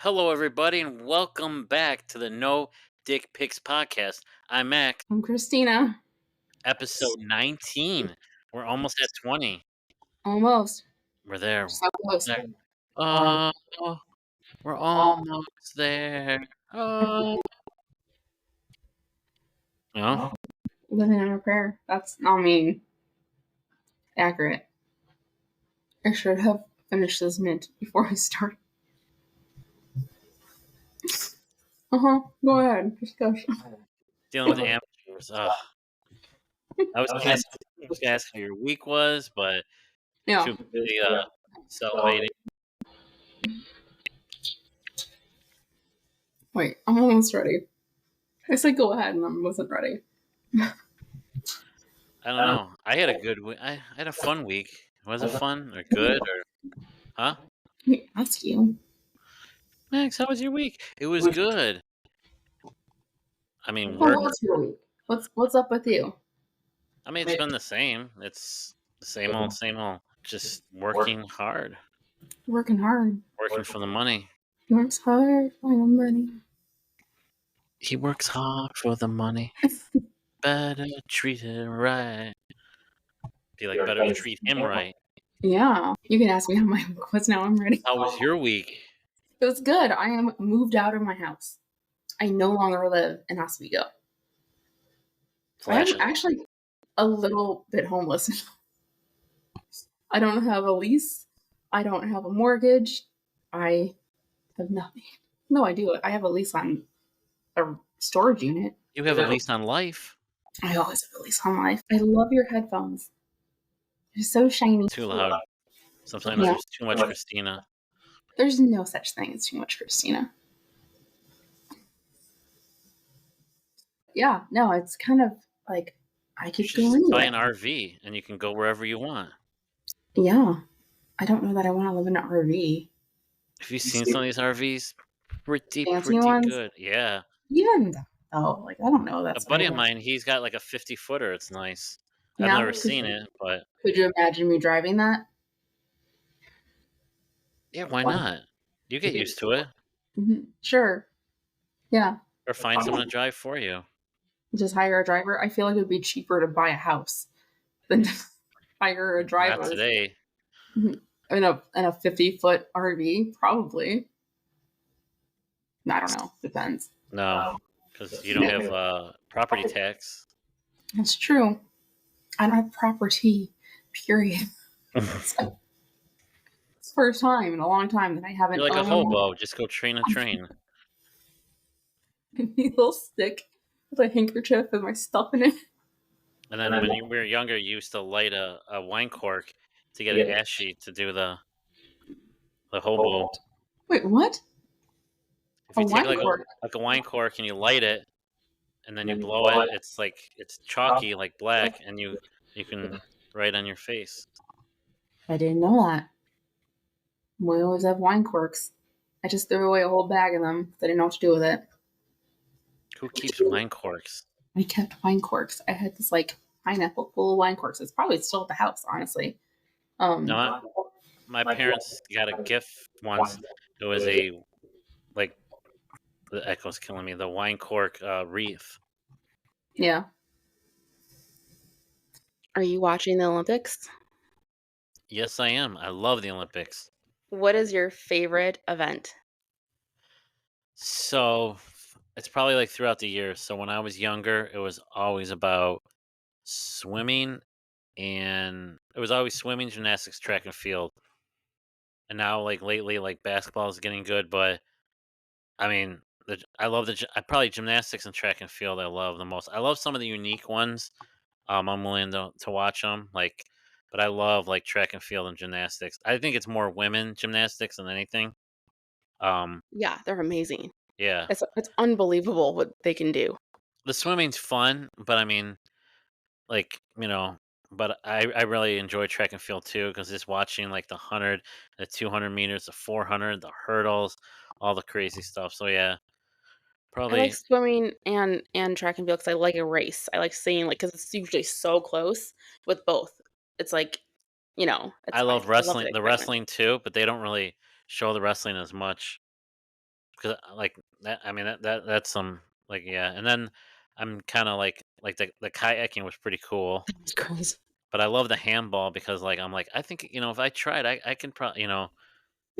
Hello, everybody, and welcome back to the No Dick Pics podcast. I'm Mac, I'm Christina. episode 19. We're almost at 20. Almost. We're there. So close. There. Oh, we're almost there. Oh, no, Living on a prayer. That's, I mean, accurate. I should have finished this mint before I start. Go ahead. Discussion. dealing with amateurs. I was gonna ask how your week was, but Yeah. too busy celebrating. Wait, I'm almost ready. I said go ahead and I wasn't ready. I don't know. I had a good week. I had a fun week. Was it fun or good or huh? Let me ask you. Max, how was your week? It was good. I mean, Well, work. what's your week? What's up with you? I mean, it's been the same. It's the same old, same old. Just working hard, Working hard. working for the money. Works hard for the money. He works hard for the money. Better treat it right. Be like, better treat him right. Yeah. You can ask me how my week was now. I'm ready. How was your week? It was good. I am moved out of my house. I no longer live in Oswego. Flash I'm it. actually a little bit homeless. I don't have a lease. I don't have a mortgage. I have nothing. No, I do. I have a lease on a storage unit. You have a lease on life. I always have a lease on life. I love your headphones. They're so shiny. Too loud. Sometimes Yeah. there's too much Christina. There's no such thing as too much Christina. Yeah, no, it's kind of like I You could should go just buy an anywhere. RV and you can go wherever you want. Yeah, I don't know that I want to live in an RV. Have you seen some of these RVs? Pretty Fancy ones, good. Yeah. even though, like I don't know. A That's what I buddy of want. mine, he's got like a 50-footer. It's nice. I've Yeah, never seen it, but could you imagine me driving that? yeah, why not? You get used to it. Sure. Yeah. Or find someone to drive for you. Just hire a driver. I feel like it would be cheaper to buy a house than to hire a Not driver today. in a 50-foot RV. Probably. I don't know. Depends. No, because you don't have property tax. That's true. I don't have property. Period. It's the first time in a long time that I haven't You're like a owned hobo. Just go train a train. a needle stick with a handkerchief and my stuff in it. And then when you were younger, you used to light a wine cork to get an ash sheet to do the hobo. Wait, what? If A you take wine cork? like a wine cork and you light it and then you blow it, it's chalky like black, and you can write on your face. I didn't know that. We always have wine corks. I just threw away a whole bag of them. I didn't know what to do with it. Who keeps wine corks? I kept wine corks. I had this like pineapple full of wine corks. It's probably still at the house, honestly. No, my parents got a gift once. It was a like the echo's killing me. The wine cork wreath. Yeah. Are you watching the Olympics? Yes, I am. I love the Olympics. What is your favorite event? So it's probably like throughout the year. So when I was younger, it was always about swimming, and it was always swimming, gymnastics, track and field. And now, like lately, like basketball is getting good, but I mean, I love I probably gymnastics and track and field. I love the most. I love some of the unique ones. I'm willing to watch them, like, but I love like track and field and gymnastics. I think it's more women gymnastics than anything. Yeah, they're amazing. Yeah, It's unbelievable what they can do. the swimming's fun, but I mean, like but I really enjoy track and field too, because just watching like the 100, the 200 meters, the 400, the hurdles, all the crazy stuff. So yeah, I like probably. swimming and track and field because I like a race. I like seeing because it's usually so close with both. It's like, it's I fine. love I love the wrestling, excitement. too, but they don't really show the wrestling as much. because like that. I mean that's some like yeah. And then I'm kind of like the kayaking was pretty cool, It's crazy. but I love the handball because like I'm like I think if I tried I can probably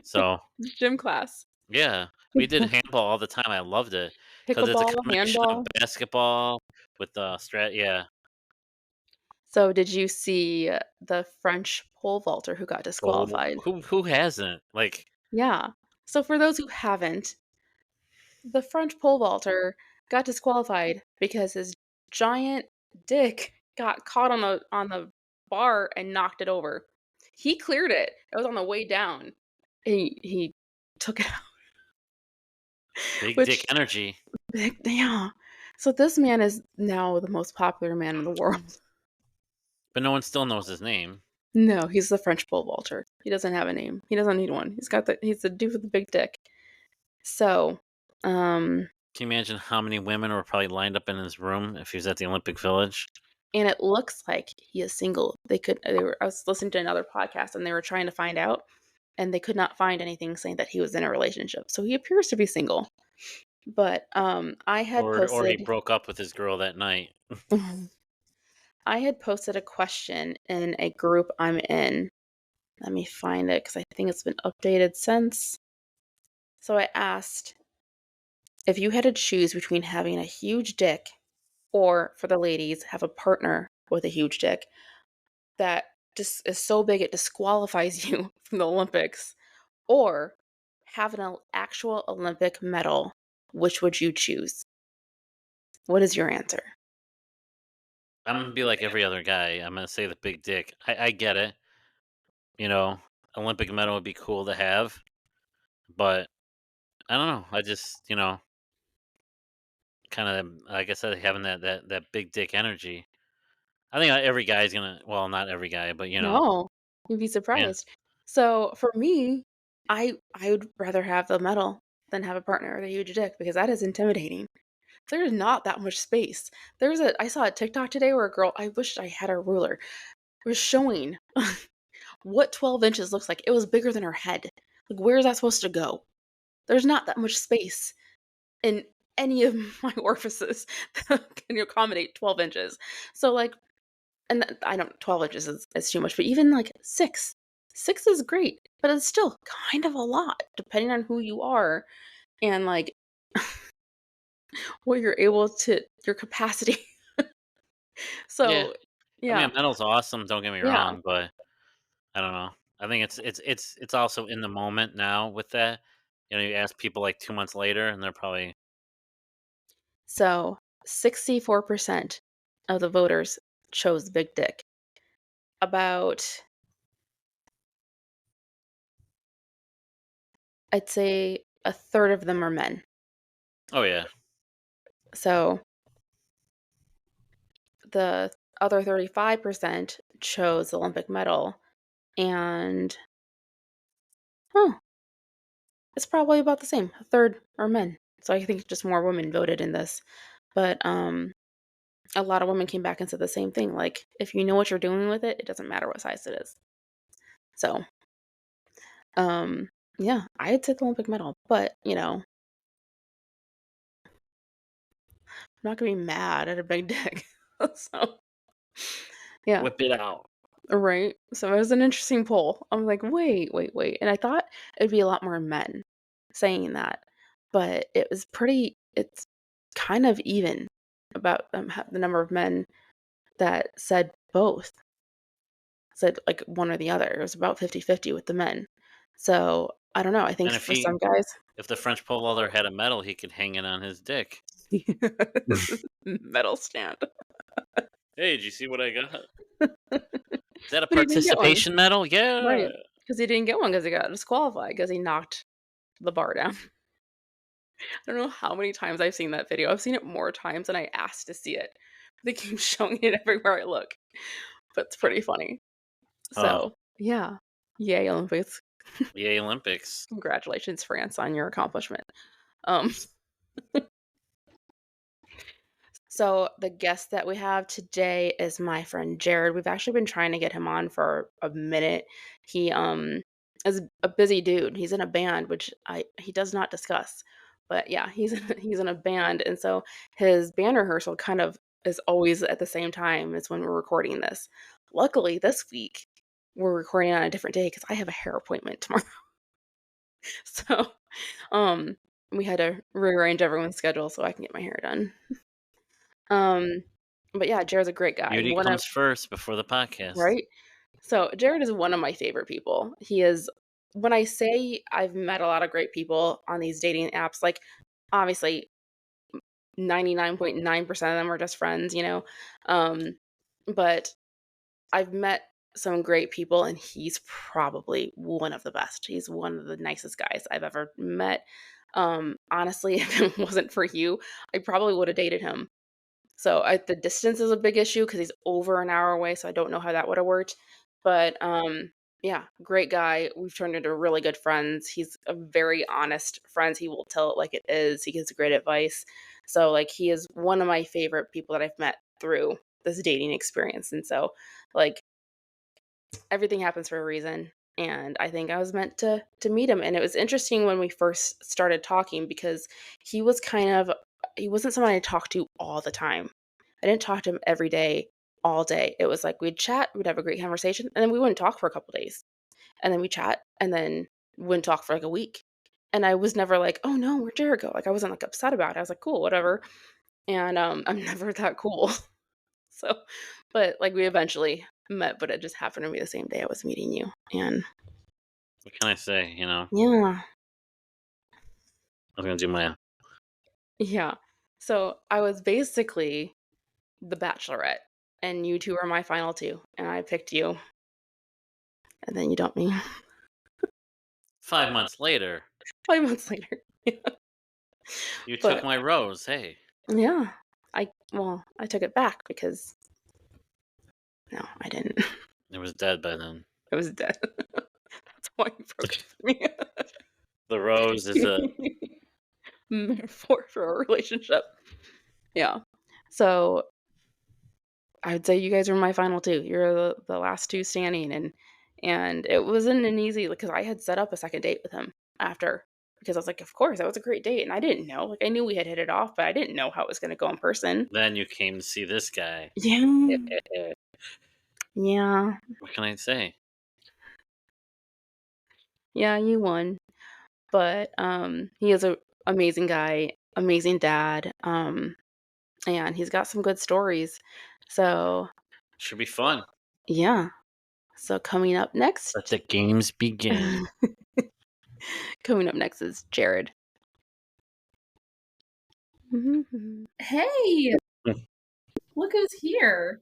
so Gym class. yeah, we did handball all the time. I loved it because it's a Pickleball, combination of handball. basketball with the strat. Yeah, So did you see the French pole vaulter who got oh, disqualified? who hasn't like Yeah. So for those who haven't, the French pole vaulter got disqualified because his giant dick got caught on the bar and knocked it over. He cleared it. It was on the way down. He took it out, big dick which energy. yeah. So this man is now the most popular man in the world. But no one still knows his name. No, he's the French pole vaulter. He doesn't have a name. He doesn't need one. He's the dude with the big dick. So, um, Can you imagine how many women were probably lined up in his room if he was at the Olympic Village? and it looks like he is single. I was listening to another podcast and they were trying to find out and they could not find anything saying that he was in a relationship. So he appears to be single. But I had Or he posted broke up with his girl that night. I had posted a question in a group I'm in. Let me find it because I think it's been updated since. So I asked if you had to choose between having a huge dick or for the ladies, have a partner with a huge dick that just is so big it disqualifies you from the Olympics, or have an actual Olympic medal, which would you choose? What is your answer? I'm gonna be like every other guy. I'm gonna say the big dick. I get it. You know, Olympic medal would be cool to have, but I don't know. I just kind of like I said, having that big dick energy. I think every guy's gonna. Well, not every guy, but No, you'd be yeah, surprised. So for me, I would rather have the medal than have a partner with a huge dick because that is intimidating. There is not that much space. I saw a TikTok today where a girl, I wish I had a ruler, was showing what 12 inches looks like. It was bigger than her head. Like, where is that supposed to go? There's not that much space in any of my orifices that can accommodate 12 inches. So, like, and I don't, 12 inches is too much, but even like six, six is great, but it's still kind of a lot depending on who you are and like what you're able to, your capacity. yeah. So, I mean, yeah, a medal's awesome. Don't get me yeah. wrong, but I don't know. I think it's also in the moment now with that. You ask people like 2 months later, and they're probably So 64% of the voters chose big dick. About, I'd say a third of them are men. oh yeah. So the other 35% chose Olympic medal, and huh, it's probably about the same. A third are men. So I think just more women voted in this. But a lot of women came back and said the same thing. Like, if you know what you're doing with it, it doesn't matter what size it is. So, um, yeah, I'd say the Olympic medal, but I'm not gonna be mad at a big dick. So, yeah, Whip it out. right. So it was an interesting poll. I'm like, wait, wait, wait, and I thought it'd be a lot more men saying that, but it was pretty. It's kind of even about the number of men that said both, said like one or the other. It was about 50-50 with the men. So I don't know. I think And for some guys, if the French pole vaulter had a medal, he could hang it on his dick. medal stand, Hey, did you see what I got? Is that a but he didn't get one. participation medal? Yeah. Right. Because he didn't get one because he got disqualified because he knocked the bar down. I don't know how many times I've seen that video. I've seen it more times than I asked to see it. They keep showing it everywhere I look. But it's pretty funny. Oh, So, yeah. Yay, Olympics. yay Olympics. Congratulations, France, on your accomplishment. Um, so the guest that we have today is my friend Jared. We've actually been trying to get him on for a minute. He is a busy dude. He's in a band, which he does not discuss. But yeah, he's in a band, and so his band rehearsal kind of is always at the same time as when we're recording this. Luckily, this week we're recording on a different day because I have a hair appointment tomorrow. So, um, we had to rearrange everyone's schedule so I can get my hair done. Um, but yeah, Jared's a great guy. Beauty One of comes first before the podcast. Right? So, Jared is one of my favorite people. He is when I say I've met a lot of great people on these dating apps, like, obviously 99.9% of them are just friends, you know? Um, but I've met some great people, and he's probably one of the best. He's one of the nicest guys I've ever met. Honestly, if it wasn't for you, I probably would have dated him. So the distance is a big issue because he's over an hour away, so I don't know how that would have worked. But yeah, great guy. We've turned into really good friends. He's a very honest friend. He will tell it like it is. He gives great advice. So like he is one of my favorite people that I've met through this dating experience. And so like everything happens for a reason. And I think I was meant to meet him. And it was interesting when we first started talking because he was he wasn't someone I talked to all the time. I didn't talk to him every day, all day. It was like we'd chat, we'd have a great conversation, and then we wouldn't talk for a couple days. And then we chat, and then wouldn't talk for like a week. And I was never like, oh no, where'd Jared go? Like I wasn't like upset about it. I was like, cool, whatever. And I'm never that cool. So, but like we eventually met, but it just happened to be the same day I was meeting you. And What can I say? You know, yeah, I was gonna do my. yeah. So I was basically the Bachelorette, and you two were my final two, and I picked you, and then you dumped me 5 months later, 5 months later. you took But my rose. Hey, yeah, I took it back because no, I didn't. it was dead by then. It was dead. That's why you broke it with me. The rose is a. Metaphor for a relationship. Yeah. So I would say you guys were my final two. You're the last two standing, and it wasn't an easy because I had set up a second date with him after because I was like, of course, that was a great date, and I didn't know. Like I knew we had hit it off, but I didn't know how it was going to go in person. Then you came to see this guy. Yeah. Yeah. What can I say? Yeah, you won. But he is a amazing guy, amazing dad. And he's got some good stories. So, Should be fun. yeah. So coming up next, Let the games begin. coming up next is Jared. Hey, look who's here.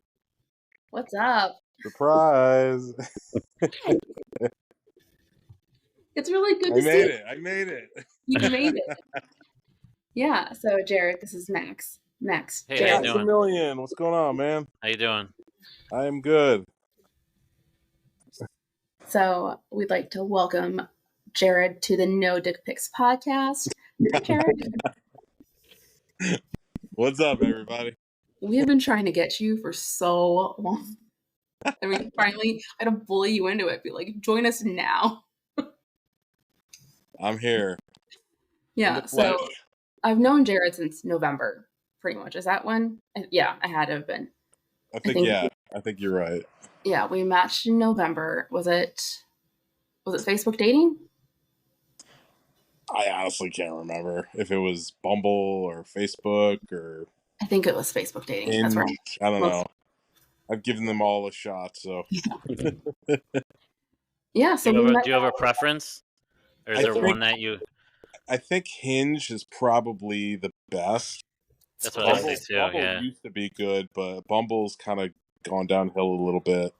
What's up? Surprise! It's really good I to see made it. I made it. you made it. Yeah, so Jared, this is Max. Max. Hey, how you Jared. Max a doing? million. What's going on, man? How you doing? I am good. So we'd like to welcome Jared to the No Dick Pics podcast. Hi, Jared. What's up, everybody? We have been trying to get you for so long. I mean, finally, I had to bully you into it. Be like, join us now. I'm here. In Yeah, the so flesh. I've known Jared since November, pretty much. Is that when? Yeah, I had to have been. I think yeah. I think you're right. Yeah, we matched in November. Was it Facebook dating? I honestly can't remember if it was Bumble or Facebook or I think it was Facebook dating. Hinge. That's right. I don't know. I've given them all a shot, so Yeah, so Do we you met. have a preference, or is I there think- one that you? I think Hinge is probably the best. That's what I say too. Bumble Yeah. used to be good, but Bumble's kind of gone downhill a little bit.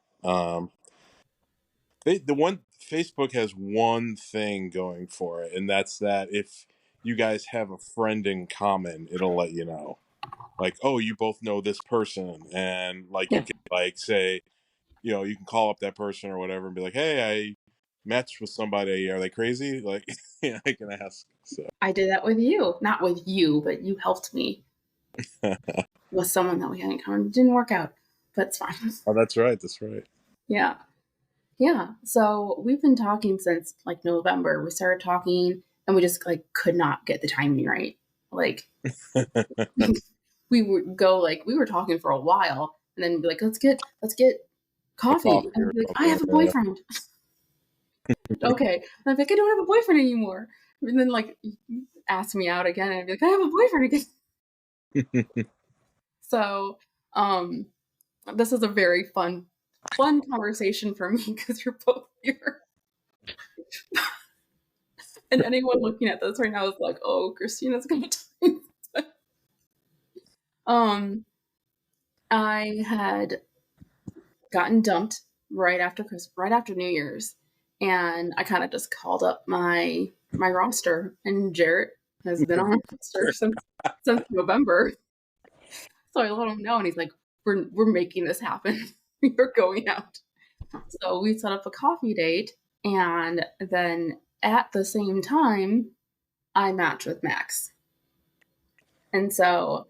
Facebook has one thing going for it, and that's that if you guys have a friend in common, it'll let you know. Like, oh, you both know this person, and like Yeah. you can like say, you know, you can call up that person or whatever and be like, hey, I matched with somebody. Are they crazy? Like, yeah, I can ask. So I did that with you. Not with you, but you helped me with someone that we had in common. It didn't work out, but it's fine. oh, that's right. That's right. Yeah. Yeah. So we've been talking since like November. We started talking and we just like could not get the timing right. Like we would go like we were talking for a while, and then be like, let's get coffee. coffee And or I'd be like, I have a something, yeah. boyfriend. Okay. And I'd be like, I don't have a boyfriend anymore. And then like ask me out again, and I'd be like, I have a boyfriend again. So this is a very fun conversation for me because you're both here. And anyone looking at this right now is like, oh, Christina's gonna tell you. I had gotten dumped right after New Year's, and I kind of just called up my roster, and Jarrett has been on our roster since November. So I let him know, and he's like, "We're making this happen. We're going out." So we set up a coffee date, and then at the same time, I matched with Max, and so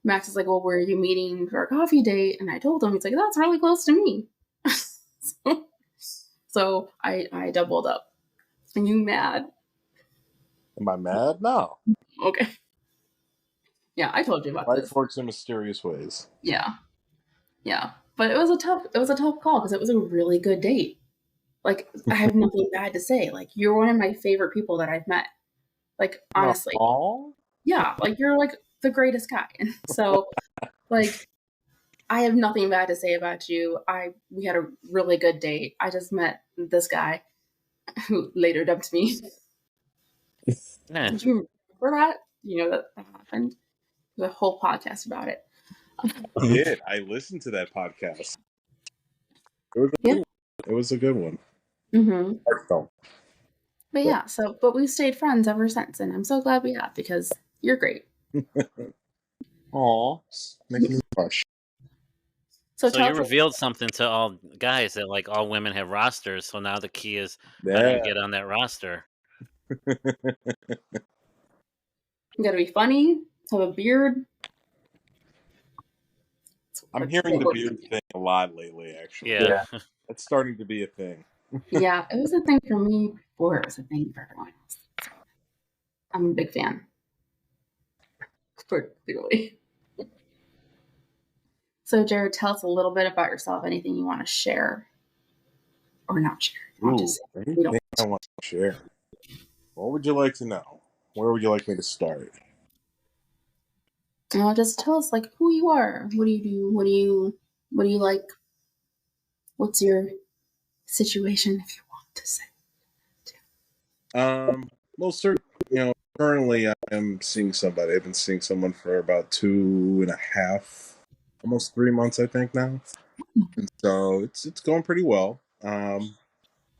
Max is like, "Well, where are you meeting for a coffee date?" And I told him, he's like, "That's really close to me." So I doubled up. Are you mad? Am I mad? No. Okay. Yeah, I told you about Life this. works in mysterious ways. Yeah. But it was a tough call because it was a really good date. Like, I have nothing bad to say. Like, you're one of my favorite people that I've met. Like, honestly. Aww. Yeah, like you're like the greatest guy. And so like I have nothing bad to say about you. We had a really good date. I just met this guy who later dumped me. Nah. Did you remember that? You know that happened? There's a whole podcast about it. I did. I listened to that podcast. It was a good one. Mm-hmm. Heartfelt. But yeah, but we've stayed friends ever since, and I'm so glad we have because you're great. Aw, making me blush. So you revealed something to all guys that like all women have rosters. So now the key is how do you get on that roster? You gotta be funny, have a beard. I'm hearing the beard thing a lot lately, actually. Yeah. It's starting to be a thing. Yeah, it was a thing for me before it was a thing for everyone else. I'm a big fan. Clearly. So, Jared, tell us a little bit about yourself. Anything you want to share or not share? Anything I want to share. What would you like to know? Where would you like me to start? Just tell us like who you are. What do you do? What do you like? What's your situation, if you want to say? Well, currently I am seeing somebody. I've been seeing someone for about 2.5, almost 3 months, I think now. And so it's going pretty well.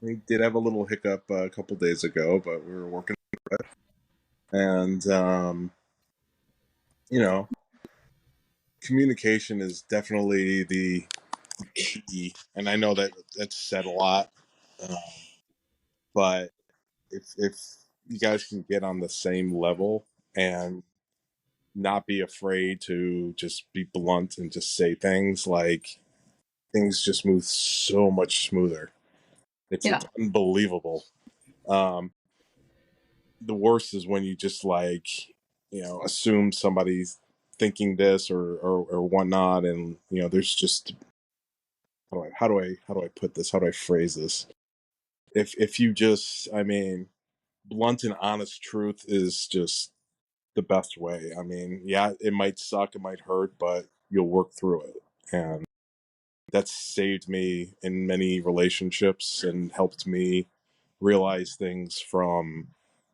We did have a little hiccup a couple days ago, but we were working through it. And communication is definitely the key. And I know that's said a lot, but if you guys can get on the same level and not be afraid to just be blunt and just say things, like things just move so much smoother. It's unbelievable. The worst is when you just assume somebody's thinking this or whatnot, and there's just how do I put this? How do I phrase this? If you just, I mean, blunt and honest truth is just the best way. I mean, yeah, it might suck, it might hurt, but you'll work through it. And that's saved me in many relationships and helped me realize things from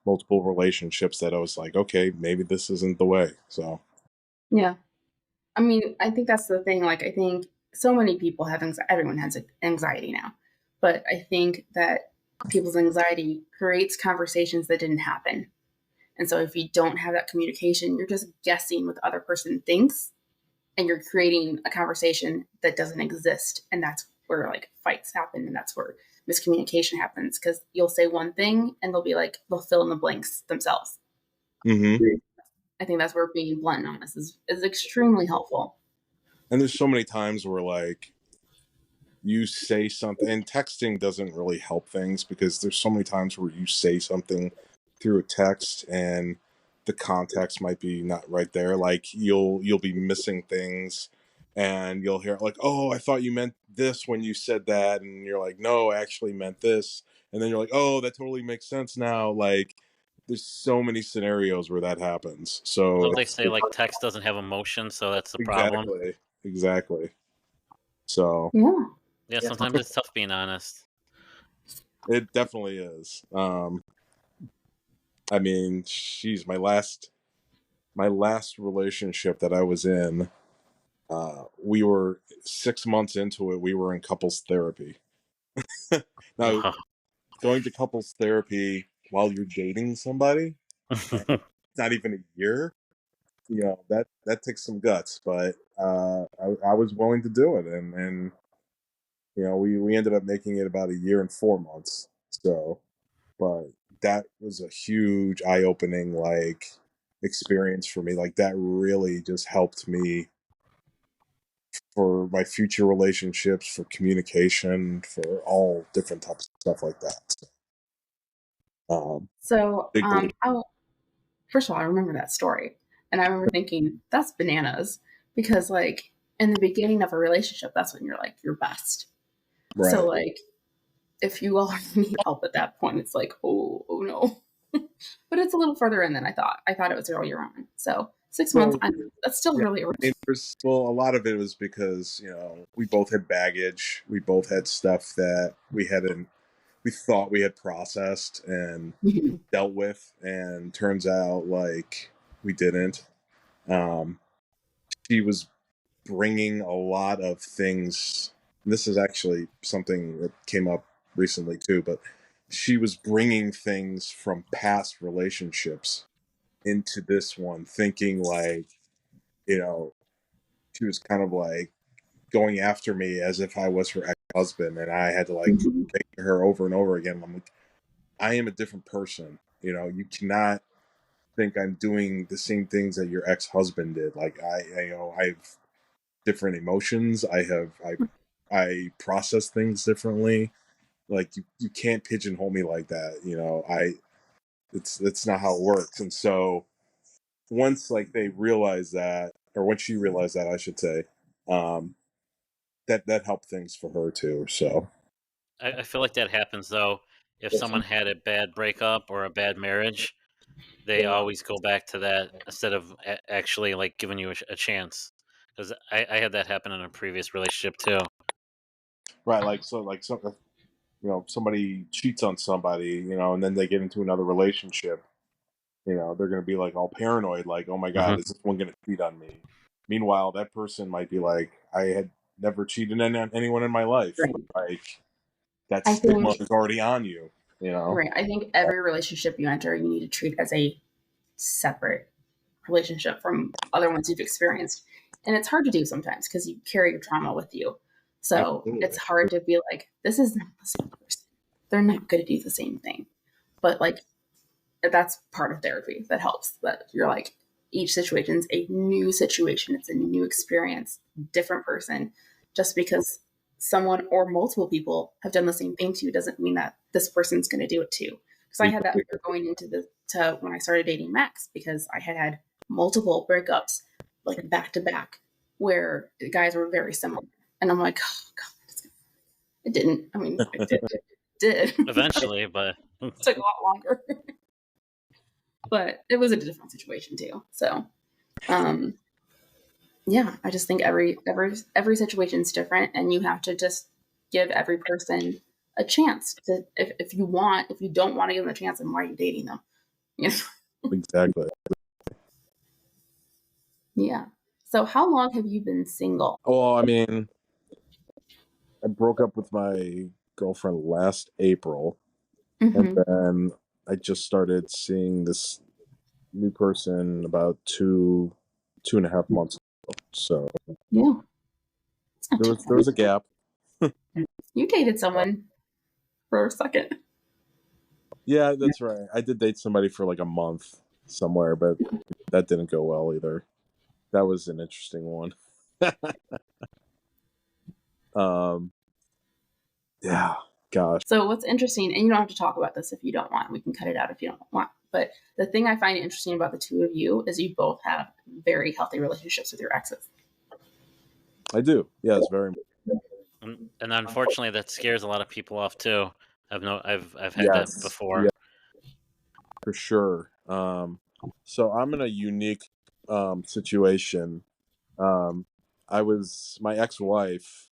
multiple relationships that I was like, okay, maybe this isn't the way. So, yeah. I mean, I think that's the thing. Like, I think so many people have everyone has anxiety now. But I think that people's anxiety creates conversations that didn't happen. And so if you don't have that communication, you're just guessing what the other person thinks, and you're creating a conversation that doesn't exist. And that's where like fights happen, and that's where miscommunication happens, because you'll say one thing and they'll fill in the blanks themselves. mm-hmm. I think that's where being blunt and honest is extremely helpful. And there's so many times where like you say something, and texting doesn't really help things because there's so many times where you say something through a text and the context might be not right there. Like you'll be missing things, and you'll hear like, "Oh, I thought you meant this when you said that," and you're like, "No, I actually meant this." And then you're like, "Oh, that totally makes sense now." Like there's so many scenarios where that happens. So Don't they say like text doesn't have emotion, so that's the problem? exactly. So Yeah. Yeah, sometimes it's tough being honest. it definitely is. I mean, she's my last relationship that I was in. We were 6 months into it. We were in couples therapy. Now, Wow. going to couples therapy while you're dating somebody, and it's not even a year. You know that takes some guts, but I was willing to do it, and you know we ended up making it about a year and 4 months. So, but that was a huge eye opening like experience for me. Like that really just helped me for my future relationships, for communication, for all different types of stuff like that. So, Big believer. first of all, I remember that story, and I remember thinking that's bananas because, like, in the beginning of a relationship, that's when you're like your best. Right. So, like, if you all need help at that point, it's like, oh no. But it's a little further in than I thought. I thought it was earlier on. So 6 months, Well, that's still yeah. really early. Well, a lot of it was because you know we both had baggage. We both had stuff that we thought we had processed and Mhm. dealt with, and turns out like we didn't. Um, she was bringing a lot of things. This is actually something that came up recently too, but she was bringing things from past relationships into this one, thinking like, you know, she was kind of like going after me as if I was her ex-husband, and I had to like Mhm. make her over and over again. I'm like, I am a different person. You know, you cannot think I'm doing the same things that your ex-husband did. Like you know, I've different emotions. I process things differently. Like you can't pigeonhole me like that. You know, it's not how it works. And so once like they realize that, or once she realized that, I should say, um, that helped things for her too. So I feel like that happens though. If someone had a bad breakup or a bad marriage, they always go back to that instead of actually like giving you a chance. Because I had that happen in a previous relationship too. right, like so you know somebody cheats on somebody, you know, and then they get into another relationship. You know, they're going to be like all paranoid, like, oh my Hmm. God, is this one going to cheat on me? Meanwhile, that person might be like, I had never cheated on anyone in my life. Right. But like, that I think, stigma is already on you, you know? right. I think every relationship you enter, you need to treat as a separate relationship from other ones you've experienced. And it's hard to do sometimes because you carry your trauma with you. So it's Absolutely. hard to be like, this is not the same person. They're not going to do the same thing. But like, that's part of therapy that helps. That you're like, each situation's a new situation, it's a new experience, different person. Just because someone or multiple people have done the same thing to you doesn't mean that this person's going to do it too. Because I had that fear going into to when I started dating Max, because I had multiple breakups like back to back where the guys were very similar, and I'm like, oh God, it didn't. I mean, it did. Eventually, but It took a lot longer. But it was a different situation too. So, um, yeah, I just think every situation is different, and you have to just give every person a chance. To if you don't want to give them a chance, then why are you dating them? You know? Exactly. Yeah. So, how long have you been single? Well, I mean, I broke up with my girlfriend last April, and Mm-hmm. then I just started seeing this new person about 2.5 months ago. So Yeah, it's not too there long. was a gap. You dated someone for a second. Yeah, that's right. I did date somebody for like a month somewhere, but that didn't go well either. That was an interesting one. um, yeah, gosh. So, what's interesting, and you don't have to talk about this if you don't want. We can cut it out if you don't want. But the thing I find interesting about the two of you is you both have very healthy relationships with your exes. I do. Yes, very much. And unfortunately, that scares a lot of people off too. I've had that Yes. before. Yeah, for sure. So I'm in a unique situation. I was my ex-wife.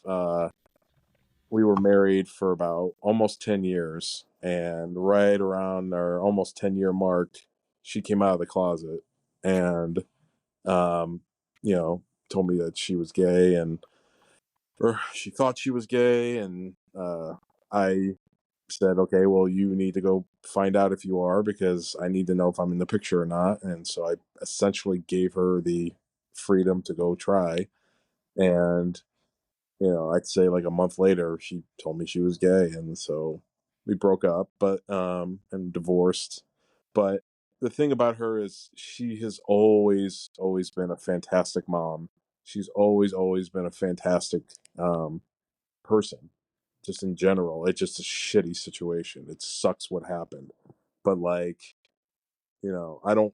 We were married for about almost 10 years, and right around our almost 10-year mark, she came out of the closet and um, told me that she was gay, and or she thought she was gay, and I said, okay, well, you need to go find out if you are, because I need to know if I'm in the picture or not. And so I essentially gave her the freedom to go try. And, I'd say like a month later, she told me she was gay. And so we broke up, and divorced. But the thing about her is she has always, always been a fantastic mom. She's always, always been a fantastic person, just in general. It's just a shitty situation. It sucks what happened. But like, I don't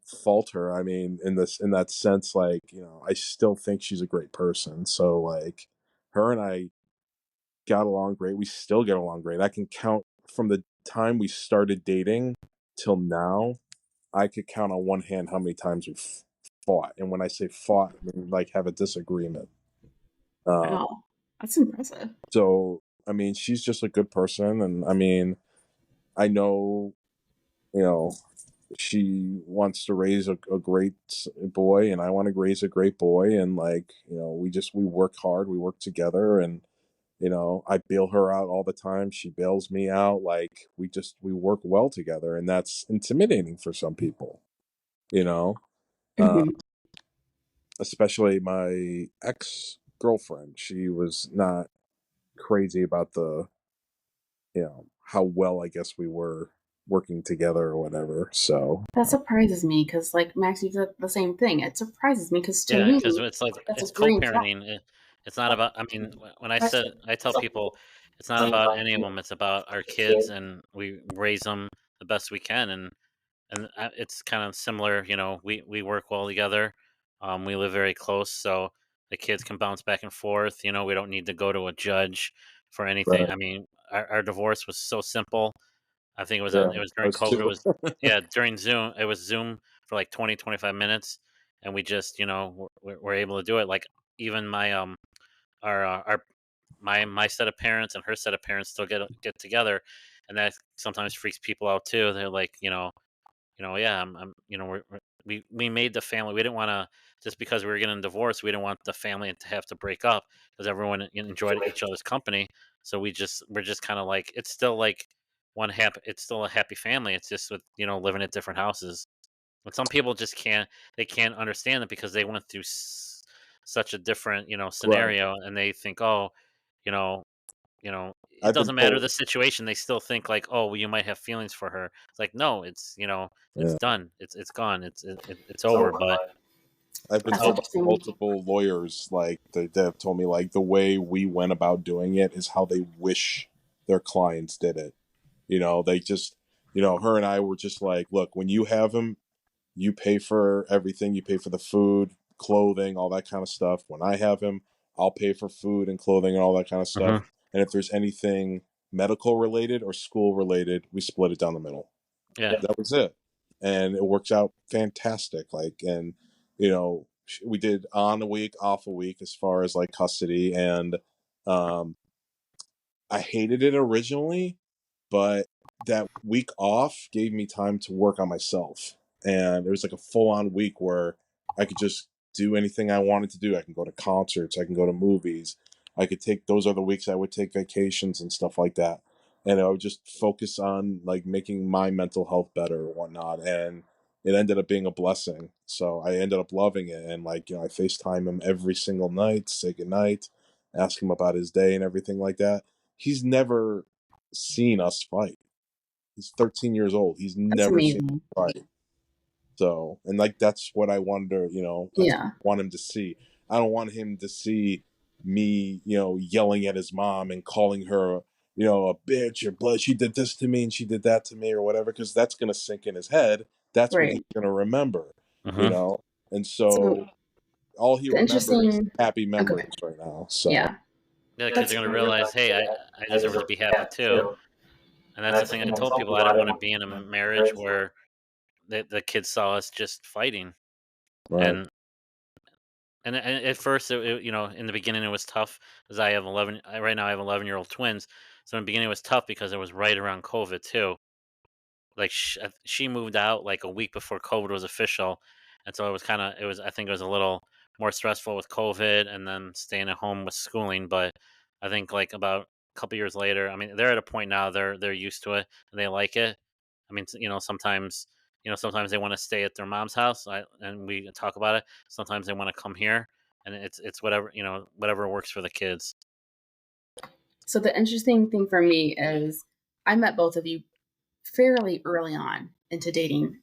fault her. I mean, in that sense, like, I still think she's a great person. So like her and I got along great. We still get along great. I can count from the time we started dating till now, I could count on one hand how many times we've fought. And when I say fought, I mean like have a disagreement. Um, Wow, that's impressive. so I mean, she's just a good person, and I mean, I know, you know, she wants to raise a great boy, and I want to raise a great boy, and like, we work hard, we work together, and I bail her out all the time. She bails me out. Like we work well together, and that's intimidating for some people, you know, uh, Mhm. especially my ex girlfriend. She was not crazy about how well I guess we were working together or whatever. So That surprises me because, like Max, you said the same thing. It surprises me because to Yeah, me, because it's like that's a it's green flag. co-parenting. It's not about. I mean, when I tell people, it's not about any of them. It's about our kids, and we raise them the best we can, and it's kind of similar. We work well together. We live very close, so the kids can bounce back and forth. We don't need to go to a judge for anything. right, I mean, our divorce was so simple. I think yeah, it was during us COVID. It too. was yeah, during Zoom. It was Zoom for like 20, 25 minutes, and we just were able to do it. Like even our my set of parents and her set of parents still get together, and that sometimes freaks people out too. They're like, yeah, I'm we made the family. We didn't want to, just because we were getting divorced. We didn't want the family to have to break up because everyone enjoyed each other's company. So we're just kind of like, it's still like one happy. It's still a happy family. It's just with living at different houses. But some people just can't. They can't understand it because they went through such a different Right. scenario, and they think, oh, you know, it I've been doesn't matter told. the situation. They still think like, oh, well, you might have feelings for her. It's like, no, it's Yeah, done. It's gone. It's over. But I've been That's told by interesting. multiple lawyers, like they have told me, like the way we went about doing it is how they wish their clients did it. They just, her and I were just like, look, when you have him, you pay for everything. You pay for the food, clothing, all that kind of stuff. When I have him, I'll pay for food and clothing and all that kind of stuff. Mhm. And if there's anything medical related or school related, we split it down the middle. Yeah. That was it. And it works out fantastic. Like, and, we did on a week, off a week as far as like custody. And um, I hated it originally, but that week off gave me time to work on myself. And it was like a full on week where I could just do anything I wanted to do. I can go to concerts, I can go to movies. I could take those other weeks, I would take vacations and stuff like that. And I would just focus on like making my mental health better and whatnot. And it ended up being a blessing. So I ended up loving it. And like, I FaceTime him every single night, say goodnight, ask him about his day and everything like that. He's never seen us fight. He's 13 years old. He's That's never seen amazing. us fight. So, and like that's what I wanted to, that's what Yeah. I want him to see. I don't want him to see me, yelling at his mom and calling her a bitch or blood. She did this to me and she did that to me or whatever, because that's going to sink in his head. That's what he's Right. going to remember, Hmm. and So so all he the remembers is interesting. happy Okay. memories right now. So Yeah. Yeah, the kids That's are gonna realize, hey, I deserve to be happy too. And that's the thing I told people. I don't want to be in a marriage where the kids saw us just fighting. right, And and at first, in the beginning, it was tough because I have 11. Right now, I have 11-year-old twins. So in the beginning, it was tough because it was right around COVID too. Like she moved out like a week before COVID was official, and so it was kind of it was I think it was a little more stressful with COVID and then staying at home with schooling. But I think like about a couple years later, I mean, they're at a point now they're used to it and they like it. I mean, sometimes they want to stay at their mom's house, and we talk about it. Sometimes they want to come here, and it's whatever whatever works for the kids. So the interesting thing for me is I met both of you fairly early on into dating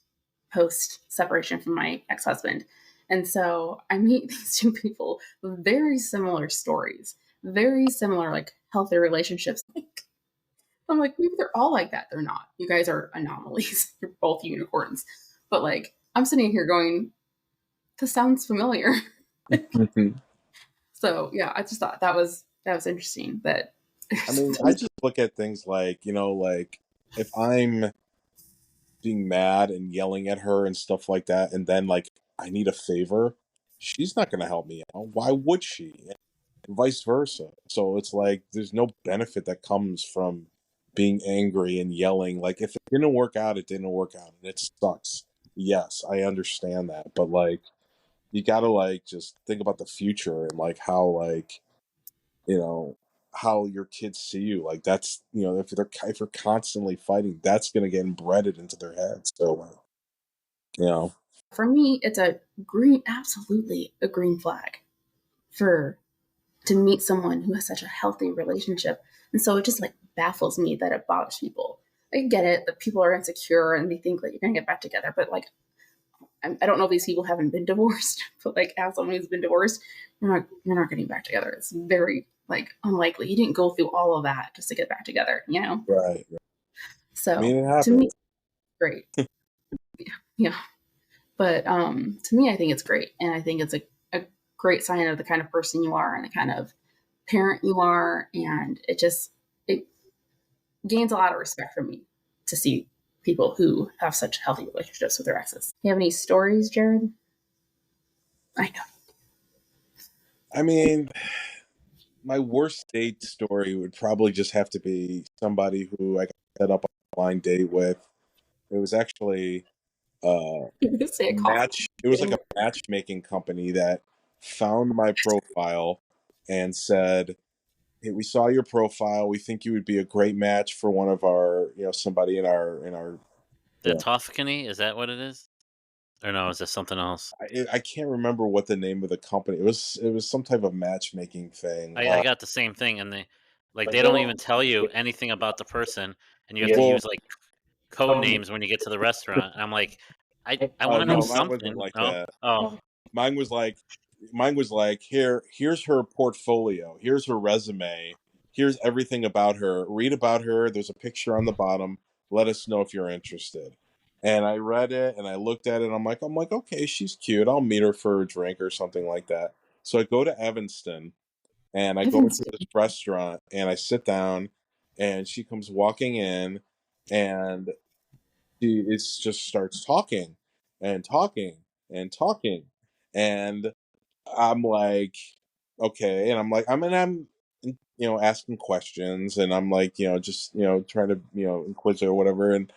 post separation from my ex-husband. And so I meet these two people with very similar stories, very similar like healthy relationships. I'm like, maybe they're all like that. They're not. You guys are anomalies. You're both unicorns. But like I'm sitting here going, this sounds familiar. So yeah, I just thought that was interesting that I mean, I just look at things like, like if I'm being mad and yelling at her and stuff like that, and then like I need a favor, she's not going to help me out. Why would she? And vice versa. So it's like there's no benefit that comes from being angry and yelling. Like if it didn't work out, it didn't work out, and it sucks. Yes, I understand that, but like you got to like just think about the future and like how like you know how your kids see you. Like that's if you're constantly fighting, that's going to get embedded into their heads. So like, you know for me, it's absolutely a green flag for to meet someone who has such a healthy relationship. And so it just like baffles me that it bothers people. I get it that people are insecure and they think that you're gonna get back together, but like I don't know if these people haven't been divorced, but like as someone who's been divorced, you're not getting back together. It's very like unlikely. You didn't go through all of that just to get back together, you know? right. I So mean, it to me, happens. great. Yeah. But to me, I think it's great. And I think it's a great sign of the kind of person you are and the kind of parent you are. And it gains a lot of respect from me to see people who have such healthy relationships with their exes. You have any stories, Jared? I know. I mean, my worst date story would probably just have to be somebody who I got set up on a blind date with. It was actually You're gonna say a coffee. match. It was like a matchmaking company that found my profile and said, "Hey, we saw your profile. We think you would be a great match for one of our, somebody in our." The Toscany, is that what it is? Or no, is this something else? I can't remember what the name of the company. It was some type of matchmaking thing. I got the same thing, and they don't even tell you anything about the person, and you have to Well, use like code names when you get to the restaurant. And I'm like, I want to know no, mine wasn't something. like No, that. oh, Mine was like, here's her portfolio, here's her resume, here's everything about her. Read about her. There's a picture on the bottom. Let us know if you're interested. And I read it and I looked at it. And I'm like, okay, she's cute. I'll meet her for a drink or something like that. So I go to Evanston and I go into this restaurant and I sit down and she comes walking in and just starts talking and talking and talking. And I'm like, okay. And I'm asking questions and I'm like, just, trying to, inquire or whatever. And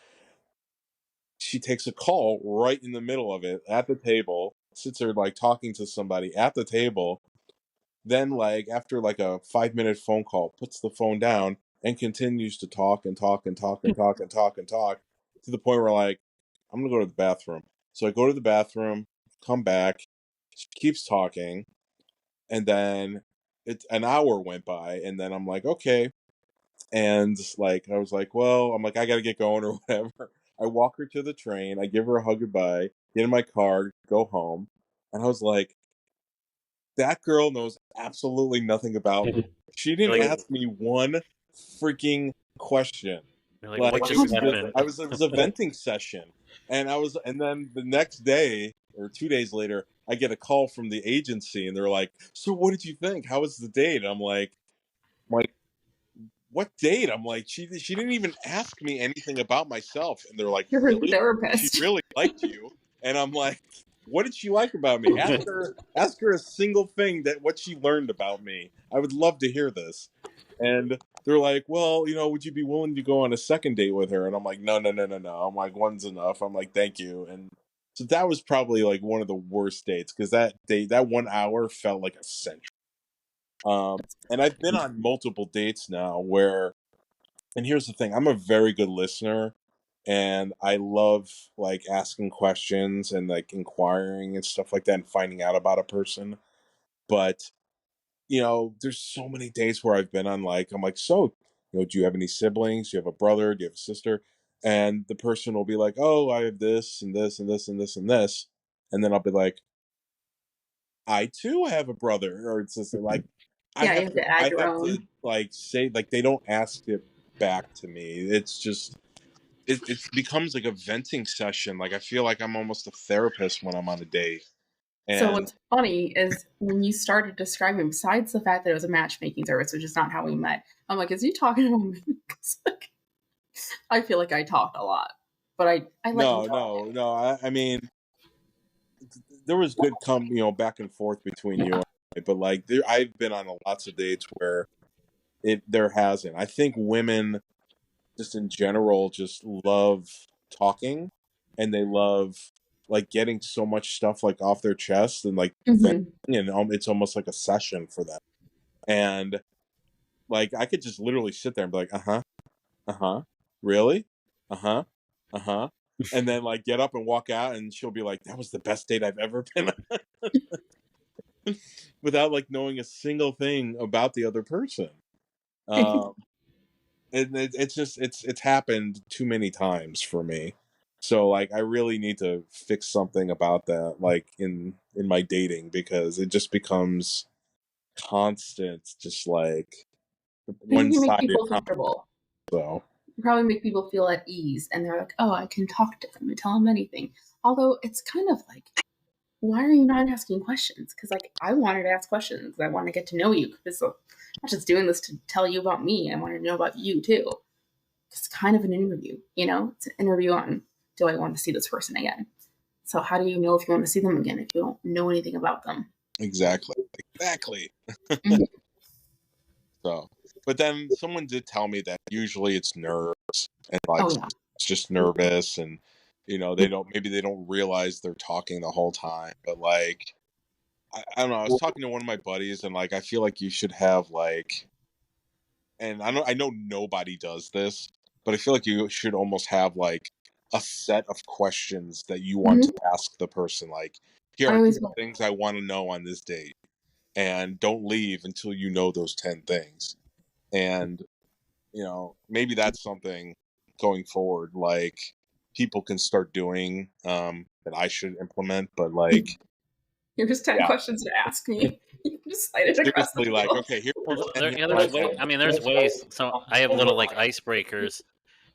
she takes a call right in the middle of it at the table, sits there like talking to somebody at the table. Then, like, after like a 5-minute phone call, puts the phone down and continues to talk and talk and talk and talk and talk and talk to the point where, like, I'm gonna go to the bathroom. So I go to the bathroom, come back, she keeps talking, and then an hour went by, and then I'm like, okay. And like, I was like, well, I'm like, I gotta get going or whatever. I walk her to the train, I give her a hug goodbye, get in my car, go home. And I was like, that girl knows absolutely nothing about me. She you're didn't like ask me one freaking question. You're like, Like what it just was happened? it was a venting session, and then the next day or 2 days later, I get a call from the agency, and they're like, "So what did you think? How was the date?" And I'm like, what date? I'm like, she didn't even ask me anything about myself. And they're like, You're her really? She therapist. really liked you. And I'm like, what did she like about me? Ask her a single thing that what she learned about me. I would love to hear this. And they're like, well, would you be willing to go on a second date with her? And I'm like, no, no, no, no, no. I'm like, one's enough. I'm like, thank you. And so that was probably like one of the worst dates because that 1 hour felt like a century. And I've been on multiple dates now and here's the thing, I'm a very good listener and I love like asking questions and like inquiring and stuff like that and finding out about a person. But, there's so many dates where I've been on like, I'm like, so, do you have any siblings? Do you have a brother? Do you have a sister? And the person will be like, oh, I have this and this and this and this and this. And then I'll be like, I too have a brother or sister. Like Yeah, you have to add I your have to own. like say like they don't ask it back to me. It's just it becomes like a venting session. Like I feel like I'm almost a therapist when I'm on a date. So And what's funny is when you started describing, besides the fact that it was a matchmaking service, which is not how we met, I'm like, is he talking about me? 'Cause, like, I feel like I talked a lot, but I let you no, talk. no, no. I mean, there was good back and forth between you and I, but like I've been on lots of dates where there hasn't. I think women just in general just love talking and they love like getting so much stuff like off their chest and like venting, Mhm. and it's almost like a session for them. And like I could just literally sit there and be like, uh-huh, uh-huh, really? Uh-huh, uh-huh. And then like get up and walk out and she'll be like, that was the best date I've ever been on without like knowing a single thing about the other person. Um and it's just it's happened too many times for me, so like I really need to fix something about that like in my dating because it just becomes constant just like I think you make one-sided people comfortable. so You probably make people feel at ease, and they're like, "Oh, I can talk to them and tell them anything." Although it's kind of like, why are you not asking questions? Because like I wanted to ask questions. I want to get to know you. Because I'm not just doing this to tell you about me. I want to know about you too. It's kind of an interview, It's an interview on, do I want to see this person again? So how do you know if you want to see them again if you don't know anything about them? exactly. Mhm. So but then someone did tell me that usually it's nerves and like Oh yeah. it's just nervous and they don't realize they're talking the whole time, but like I don't know. I was talking to one of my buddies, and like I feel like you should have like, and I know nobody does this, but I feel like you should almost have like a set of questions that you want hmm to ask the person. Like, here I are 10 always go. things I want to know on this date, and don't leave until you know those 10 things. And maybe that's something going forward. Like people can start doing that I should implement, but like. Here's 10 Yeah, questions to ask me. You can just slide it across the seriously, like, table. okay, here's Well, your 10 there's way. questions. I mean, there's ways. So I have little like icebreakers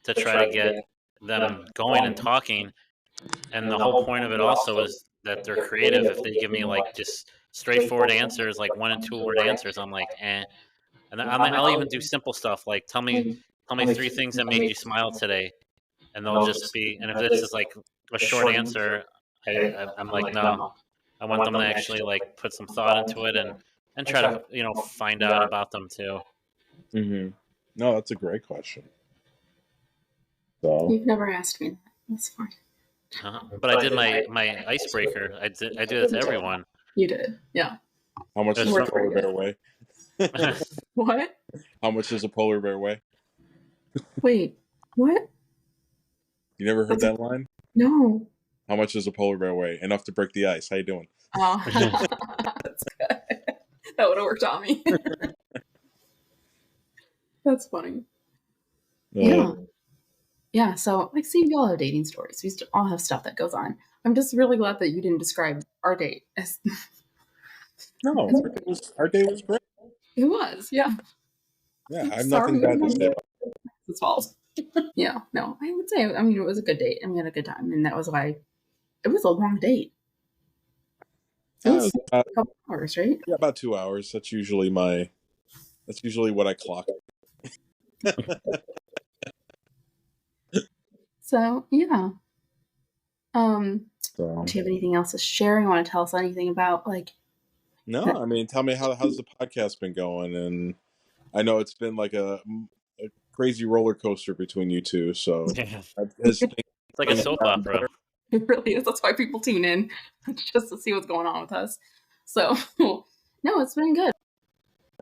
to try to get them going and talking. And the whole point of it also is that they're creative. If they give me like just straightforward answers, like 1 and 2 word answers, I'm like, eh. And then I'll even do simple stuff like tell me 3 things that made you smile today, and they'll just be. And if this is like a short answer, I'm like, no, I want them to actually like put some thought into it and try to find out about them too. Hmm. No, that's a great question. So, You've never asked me that. That's fine. But I did my icebreaker. I do that to everyone. You did. Yeah. how much It's does a from, polar bear weigh? What? How much does a polar bear weigh? Wait. What? You never heard That's a, that line? no. How much does a polar bear weigh? Enough to break the ice. How you doing? Oh, that's good. That would have worked on me. That's funny. Yeah. Yeah. So, like, see, we all have dating stories. We all have stuff that goes on. I'm just really glad that you didn't describe our date as No, our day was great. it was. Yeah. Yeah, I have nothing Sorry, bad to say about it's fault. Yeah, no, I would say, I mean, it was a good date and we had a good time, and that was why it was a long date. It it. It was was a couple hours, right? yeah, about 2 hours. That's usually what I clock. So yeah. So Do you have anything else to share? You want to tell us anything about like no, that? I mean, tell me how's the podcast been going? And I know it's been like a crazy roller coaster between you two. So Yeah. has It's like a things soap gotten opera. better? It really is. That's why people tune in, just to see what's going on with us. So no, it's been good.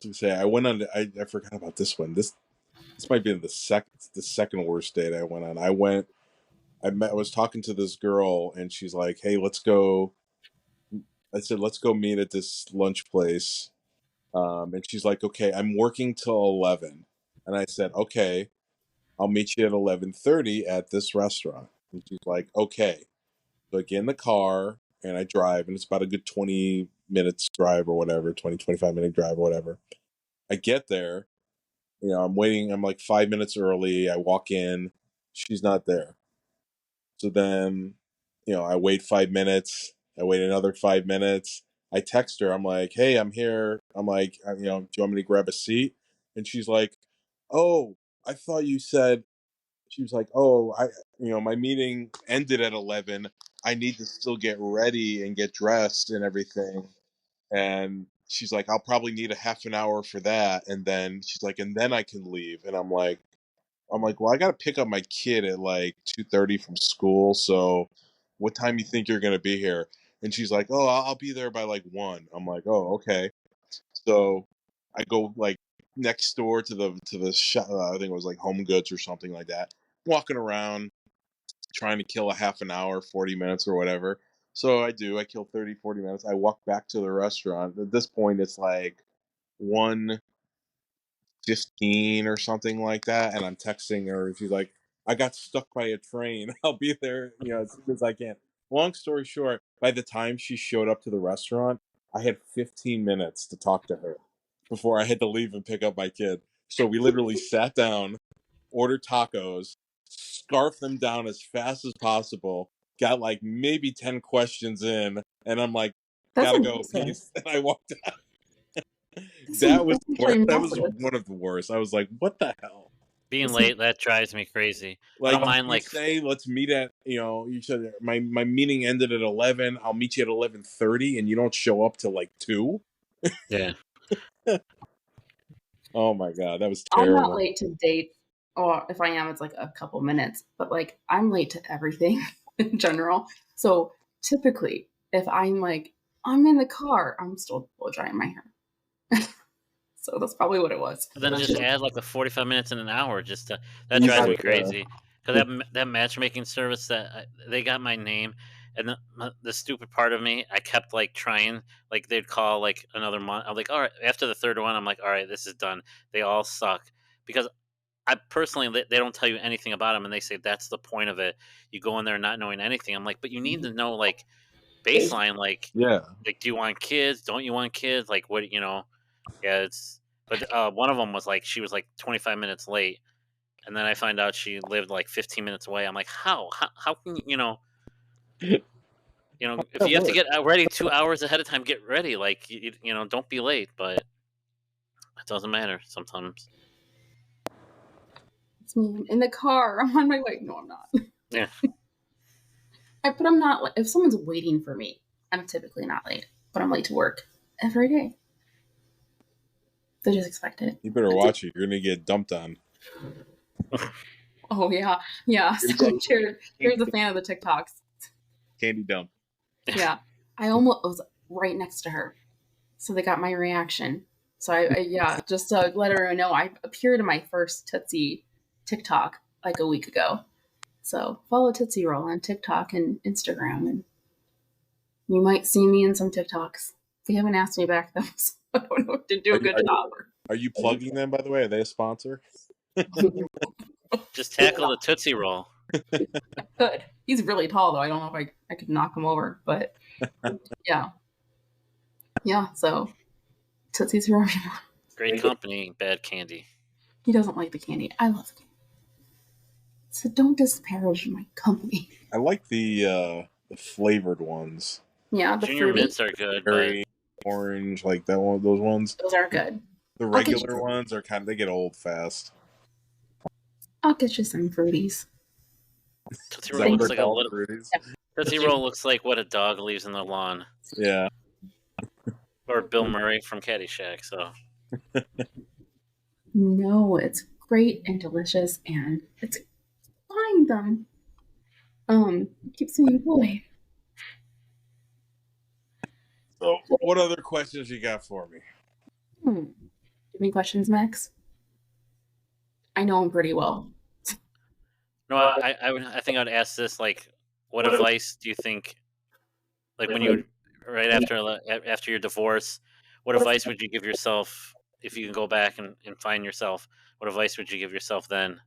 To say I went on. I forgot about this one. This might be the second worst date I went on. I was talking to this girl and she's like, "Hey, let's go." I said, "Let's go meet at this lunch place." And she's like, "Okay, I'm working till 11." And I said, "Okay, I'll meet you at 11:30 at this restaurant." And she's like, "Okay." So I get in the car and I drive, and it's about a good 20 minutes drive or whatever, 25-minute drive or whatever. I get there, I'm waiting. I'm like 5 minutes early. I walk in, she's not there. So then, I wait 5 minutes. I wait another 5 minutes. I text her. I'm like, "Hey, I'm here." I'm like, "Do you want me to grab a seat?" And she's like, "Oh, I thought you said." She was like, "Oh, my meeting ended at 11. I need to still get ready and get dressed and everything." And she's like, "I'll probably need a half an hour for that." And then she's like, "And then I can leave." And I'm like, "Well, I got to pick up my kid at like 2:30 from school. So what time you think you're going to be here?" And she's like, "Oh, I'll be there by like 1." I'm like, "Oh, okay." So I go like next door to the shop. I think it was like Home Goods or something like that. Walking around trying to kill a half an hour, 40 minutes or whatever. So I do. I kill 30, 40 minutes. I walk back to the restaurant. At this point, it's like 1:15 or something like that, and I'm texting her. She's like, "I got stuck by a train. I'll be there, as soon as I can." Long story short, by the time she showed up to the restaurant, I had 15 minutes to talk to her before I had to leave and pick up my kid. So we literally sat down, ordered tacos, scarfed them down as fast as possible, got like maybe 10 questions in, and I'm like, That's "Gotta go, impressive. peace." And I walked out. That was That's actually that was impressive. one of the worst. I was like, "What the hell?" Being This is late, that drives me crazy. I Like don't mind you like say, let's meet at you said my meeting ended at 11. I'll meet you at 11:30, and you don't show up till like 2. yeah. Oh my god, that was I'm not terrible. late to dates, or if I am, it's like a couple minutes. But like I'm late to everything in general. So typically, if I'm in the car, I'm still blow drying my hair. So that's probably what it was. But then just add like the 45 minutes in an hour just to that drives Exactly. me crazy. Cuz that matchmaking service they got my name and the stupid part of me, I kept like trying like they'd call like another month. I'm like, "All right, after the third one, I'm like, "All right, this is done." They all suck because I personally they don't tell you anything about them and they say that's the point of it. You go in there not knowing anything. I'm like, "But you need to know like baseline Yeah. like do you want kids? Don't you want kids? Like what. Yeah, it's but one of them was like she was like 25 minutes late, and then I find out she lived like 15 minutes away. I'm like, how can if That you have to worked. get ready 2 hours ahead of time, get ready. Like don't be late. But it doesn't matter sometimes. It's me. I'm in the car. I'm on my way. No, I'm not. Yeah, But I'm not. If someone's waiting for me, I'm typically not late. But I'm late to work every day. They just expect it. You better watch it. You're gonna get dumped on. Oh yeah, yeah. You're So gonna Jared's a get fan of the TikToks. candy dump. Yeah, I almost was right next to her, so they got my reaction. So yeah, just to let everyone know, I appeared in my first Tootsie TikTok like a week ago. So follow Tootsie Roll on TikTok and Instagram, and you might see me in some TikToks. They haven't asked me back though, so I don't know if to do Are a you good are, job. are you plugging them, by the way? Are they a sponsor? just tackle the tootsie roll. Good. He's really tall though. I don't know if I could knock him over, but yeah, yeah. So Tootsie's for everyone. Great company, bad candy. He doesn't like the candy. I love candy. So don't disparage my company. I like the flavored ones. Yeah, the Junior fruity. mints are good, but Berry, orange, like that one. Those ones. Those are good. The I'll get regular you- ones are they get old fast. I'll get you some fruities. Tootsie Is Roll that what looks they're like a called? little. Fruities? Tootsie Roll looks like what a dog leaves in the lawn, Yeah. or Bill Murray from Caddyshack. So No, it's great and delicious, and it's buying them. Keeps me employed. So, what other questions you got for me? Any questions, Max? I know him pretty well. no, I think I'd ask this like, what advice do you think, like when you would right after your divorce, what advice would you give yourself if you can go back and find yourself? What advice would you give yourself then?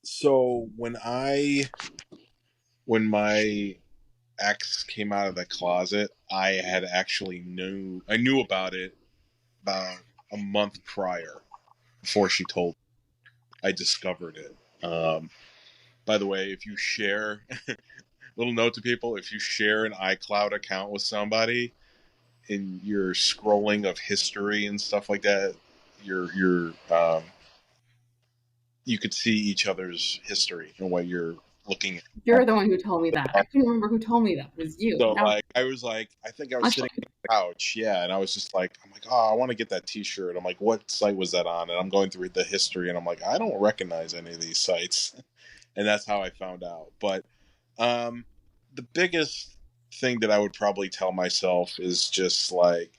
So when my ex came out of the closet, I knew about it about a month prior before she told me. I discovered it. By the way, if you share, little note to people, if you share an iCloud account with somebody in your scrolling of history and stuff like that, you could see each other's history and what you're looking at. You're the one who told me that. I couldn't remember who told me that. It was you. So Now, like I think I was sitting on the couch, yeah, and I was just like, I'm like, oh, I want to get that T-shirt. I'm like, what site was that on? And I'm going through the history, and I'm like, I don't recognize any of these sites, and that's how I found out. But the biggest thing that I would probably tell myself is just like,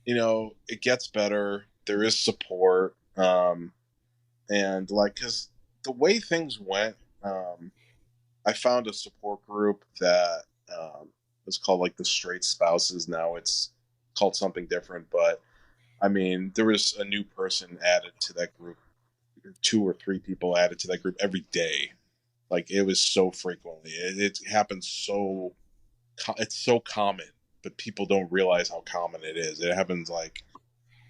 it gets better. There is support, and like, because the way things went, I found a support group that was called like the Straight Spouses. Now it's called something different, but I mean, there was a new person added to that group, 2 or 3 people added to that group every day. Like it was so frequently. It happens so. It's so common, but people don't realize how common it is. It happens like,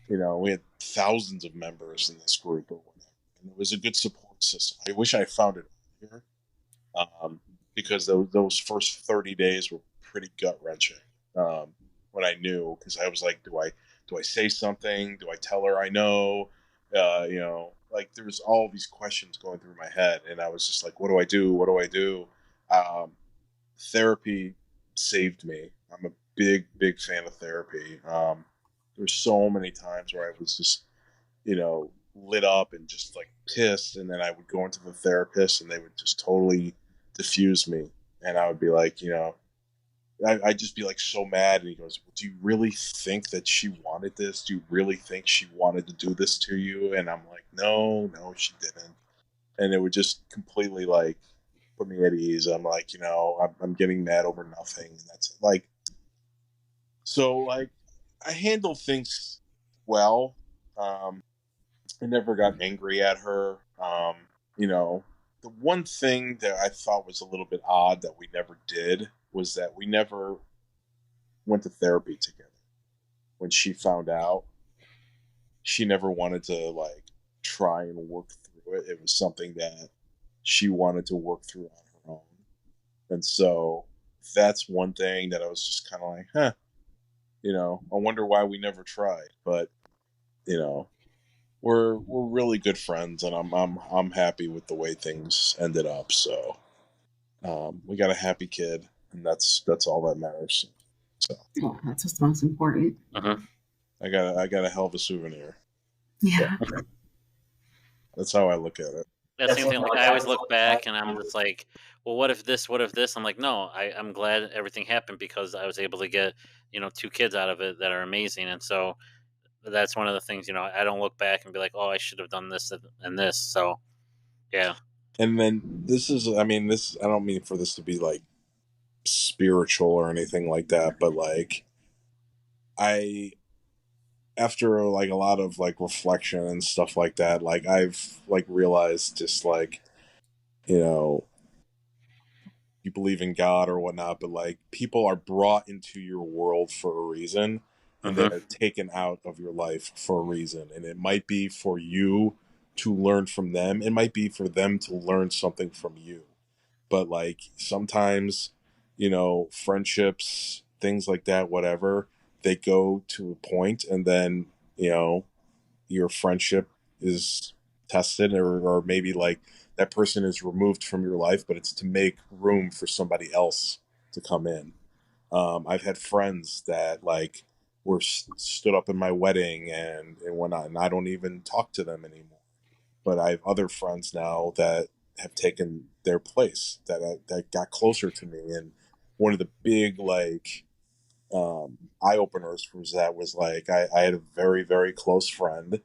we had thousands of members in this group or whatever, and it was a good support system. I wish I found it earlier, because those first 30 days were pretty gut wrenching. When I knew, because I was like, do I say something? Do I tell her I know? Like there was all these questions going through my head, and I was just like, what do I do? What do I do? Therapy saved me. I'm a big fan of therapy. There's so many times where I was just, lit up and just like pissed, and then I would go into the therapist, and they would just totally diffuse me, and I would be like, I'd just be like so mad, and he goes, do you really think that she wanted this? Do you really think she wanted to do this to you? And I'm like, no, she didn't. And it would just completely like put me at ease. I'm like, I'm getting mad over nothing, and that's it. Like, so like I handle things well. I never got angry at her. The one thing that I thought was a little bit odd that we never did was that we never went to therapy together. When she found out, she never wanted to like try and work through it. It was something that she wanted to work through on her own. And so that's one thing that I was just kind of like, I wonder why we never tried. But, we're really good friends, and I'm happy with the way things ended up. So we got a happy kid, and that's all that matters. So that's what's most important. Uh-huh. I got a hell of a souvenir. Yeah. That's how I look at it. That same thing. Like I always look back and I'm just like, well, what if this? What if this? I'm like, no, I'm glad everything happened because I was able to get 2 kids out of it that are amazing, and so that's one of the things. I don't look back and be like, oh, I should have done this and this. So yeah. And then this I don't mean for this to be like spiritual or anything like that, but like after like a lot of like reflection and stuff like that, like I've like realized just like, you believe in God or whatnot, but like people are brought into your world for a reason, and they Mhm. are taken out of your life for a reason. And it might be for you to learn from them. It might be for them to learn something from you. But like sometimes, friendships, things like that, whatever, they go to a point and then, your friendship is tested, or maybe like that person is removed from your life, but it's to make room for somebody else to come in. I've had friends that like were stood up in my wedding and whatnot, and I don't even talk to them anymore. But I have other friends now that have taken their place, that got closer to me. And one of the big like eye openers was that was like I had a very very close friend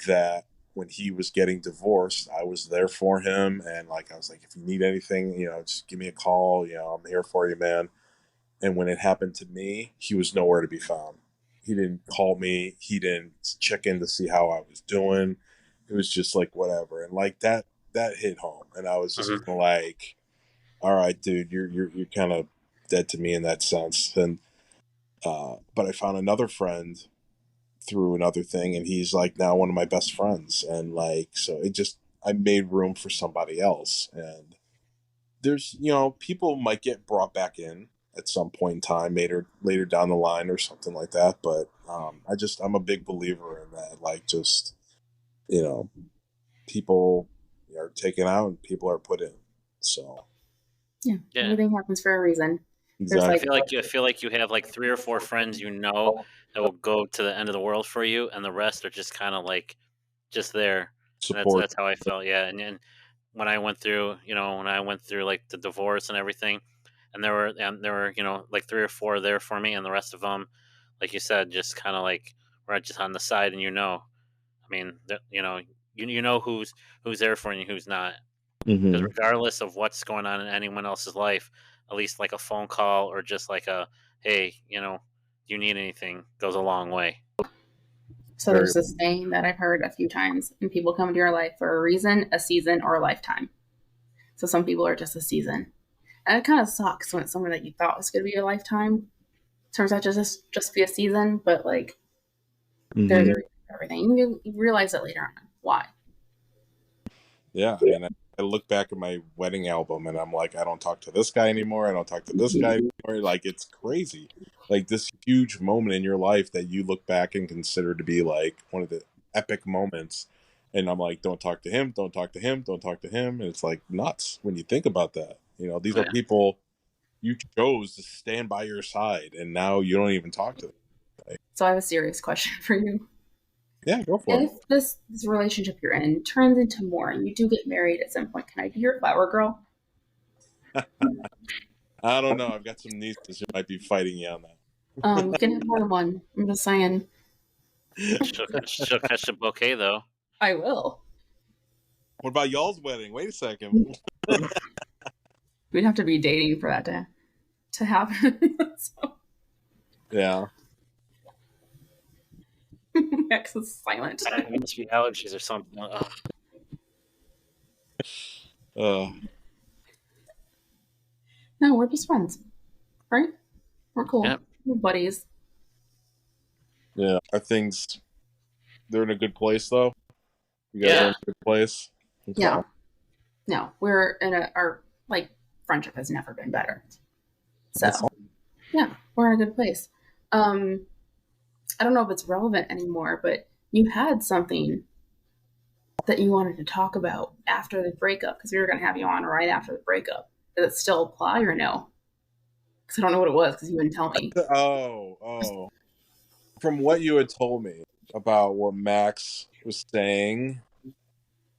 that when he was getting divorced, I was there for him, and like I was like, if you need anything, just give me a call. I'm here for you, man. And when it happened to me, he was nowhere to be found. He didn't call me. He didn't check in to see how I was doing. It was just like whatever, and like that hit home. And I was just Mhm. like, all right, dude, you're kind of dead to me in that sense. And but I found another friend through another thing, and he's like now one of my best friends. And like so, it just I made room for somebody else. And there's people might get brought back in at some point in time later down the line or something like that, but I'm a big believer in that, like just you know people are taken out and people are put in. So Yeah, Yeah. everything happens for a reason. There's I exactly. like, feel like you have like 3 or 4 friends that will go to the end of the world for you, and the rest are just kind of like just there. And that's Support. that's how I felt. Yeah, and when I went through like the divorce and everything, and there were like 3 or 4 there for me, and the rest of them, like you said, just kind of like were just on the side, and I mean, you know who's there for you, and who's not. Because Hmm. regardless of what's going on in anyone else's life, at least like a phone call or just like a hey, do you need anything goes a long way. so Very. there's this saying that I've heard a few times, and people come into your life for a reason, a season, or a lifetime. So some people are just a season. And it kind of sucks when it's someone that you thought was going to be your lifetime turns out to just be a season, but like there's Hmm. a reason for everything. You realize it later on. Why? Yeah, I mean, I look back at my wedding album and I'm like, I don't talk to this guy anymore. I don't talk to this guy anymore. Like, it's crazy. Like, this huge moment in your life that you look back and consider to be like one of the epic moments. And I'm like, don't talk to him, don't talk to him, don't talk to him. And it's like nuts when you think about that. These Oh, are yeah. people you chose to stand by your side, and now you don't even talk to them. Like, So I have a serious question for you. yeah, go for it. If this relationship you're in turns into more and you do get married at some point, can I be your flower girl? I don't know. I've got some nieces who might be fighting you on that. You can have more than one. I'm just saying. She'll catch the bouquet though. I will. What about y'all's wedding? Wait a second. We'd have to be dating for that to happen. So Yeah. Max is silent. It must be allergies or something. Ugh. Uh, No, we're just friends, right? We're cool. Yep. We're buddies. yeah. Are things they're in a good place though? You guys are Yeah. in a good place. Okay. Yeah. No, we're in our like friendship has never been better. That's So yeah, we're in a good place. I don't know if it's relevant anymore, but you had something that you wanted to talk about after the breakup because we were going to have you on right after the breakup. Does it still apply or no? Because I don't know what it was because you wouldn't tell me. oh. From what you had told me about what Max was saying,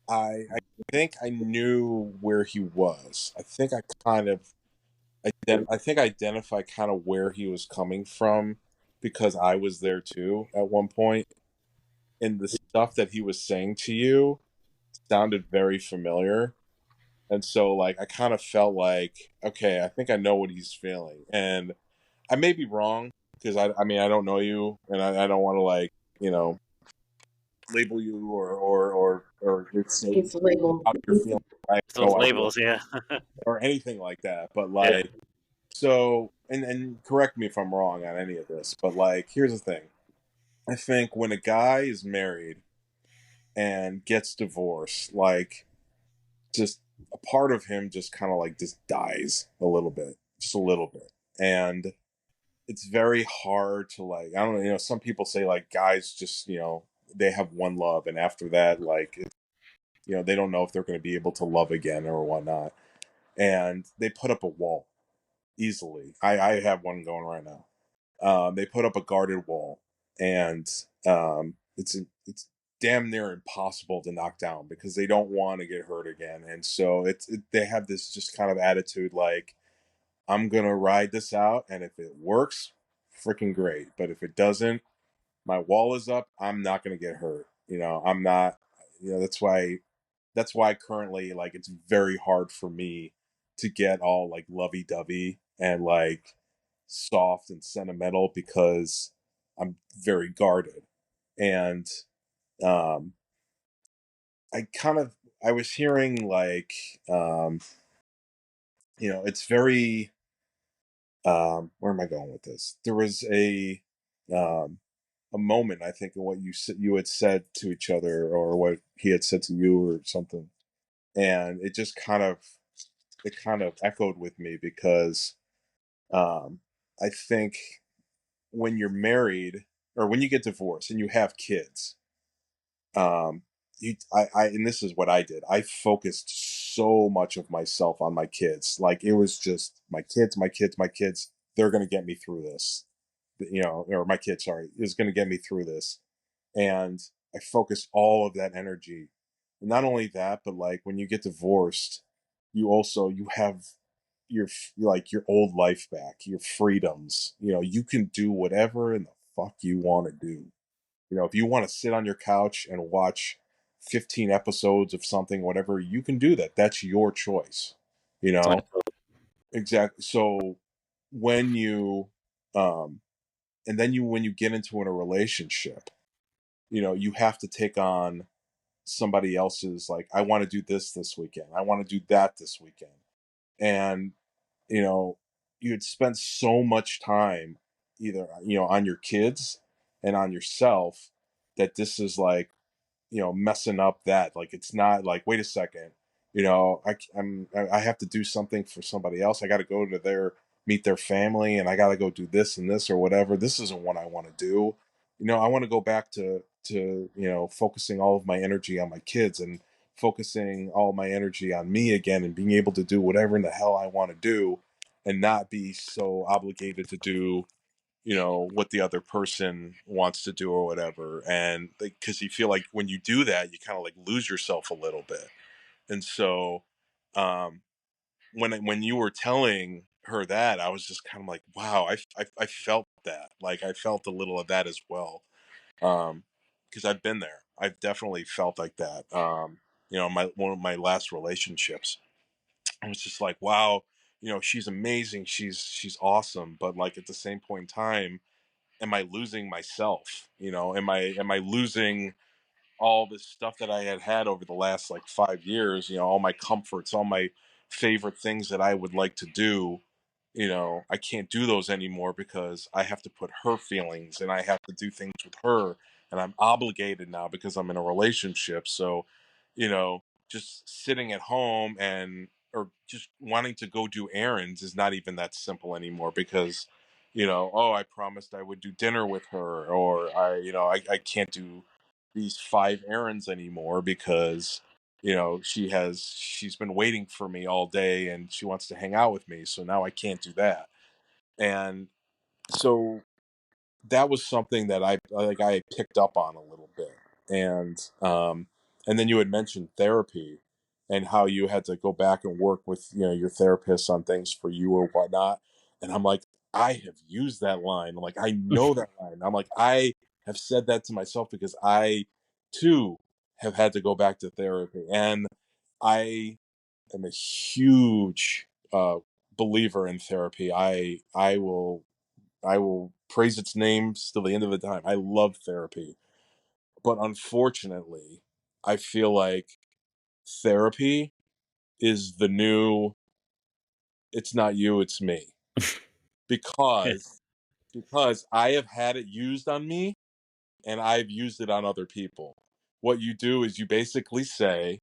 I think I knew where he was. I think I kind of I think I identify kind of where he was coming from because I was there too at one point, and the stuff that he was saying to you sounded very familiar. And so like I kind of felt like, okay, I think I know what he's feeling. And I may be wrong because I mean I don't know you, and I don't want to like, label you or say It's labeled. how you're feeling. I have Those no idea. labels, yeah. Or anything like that. But Yeah. like so and correct me if I'm wrong on any of this, but like here's the thing. I think when a guy is married and gets divorced, like, just a part of him just kind of like just dies a little bit, just a little bit. And it's very hard to, like, I don't know, some people say like guys just, they have one love, and after that, like, they don't know if they're going to be able to love again or whatnot. And they put up a wall easily. I have one going right now. They put up a guarded wall, and it's damn near impossible to knock down because they don't want to get hurt again. And so they have this just kind of attitude like, I'm gonna ride this out, and if it works, freaking great. But if it doesn't, my wall is up. I'm not gonna get hurt. I'm not. That's why currently, like, it's very hard for me to get all like lovey dovey and like soft and sentimental because I'm very guarded. And um I was hearing like, um it's very, where am I going with this? There was um a moment, I think, in what you had said to each other, or what he had said to you or something, and it kind of echoed with me because, um I think when you're married, or when you get divorced and you have kids, um and this is what I did. I focused so much of myself on my kids. Like, it was just my kids, my kids, my kids. They're going to get me through this, or my kid, sorry, is going to get me through this. And I focused all of that energy. And not only that, but like, when you get divorced, you have like your old life back, your freedoms. You can do whatever in the fuck you want to do. If you want to sit on your couch and watch 15 episodes of something, whatever, you can do that. That's your choice. You know exactly. So when you um and then when you get into a relationship, you have to take on somebody else's, like, I want to do this weekend, I want to do that this weekend. And you know you'd spend so much time either on your kids and on yourself, that this is like, messing up that, like, it's not like, wait a second, I have to do something for somebody else. I got to go to meet their family, and I got to go do this and this or whatever. This isn't what I want to do. I want to go back to focusing all of my energy on my kids, and focusing all my energy on me again, and being able to do whatever in the hell I want to do, and not be so obligated to do what the other person wants to do or whatever. And because you feel like when you do that, you kind of like lose yourself a little bit. And so, um when you were telling her that, I was just kind of like, wow, I felt that. Like, I felt a little of that as well. Because I've been there. I've definitely felt like that. My one of my last relationships, I was just like, wow, she's amazing, she's awesome, but like, at the same point in time, am I losing myself? Am I losing all this stuff that I had over the last like 5 years? All my comforts, all my favorite things that I would like to do. I can't do those anymore because I have to put her feelings, and I have to do things with her, and I'm obligated now because I'm in a relationship. So, you know, just sitting at home and or just wanting to go do errands is not even that simple anymore because, oh, I promised I would do dinner with her, or I can't do these 5 errands anymore because she's been waiting for me all day and she wants to hang out with me, so now I can't do that. And so that was something that I picked up on a little bit. And then you had mentioned therapy, and how you had to go back and work with your therapist on things for you or whatnot. And I'm like, I have used that line. I'm like, I know that line. I'm like, I have said that to myself because I too have had to go back to therapy. And I am a huge believer in therapy. I will praise its name till the end of the time. I love therapy. But unfortunately, I feel like therapy is the new, it's not you, it's me. Because I have had it used on me, and I've used it on other people. What you do is you basically say,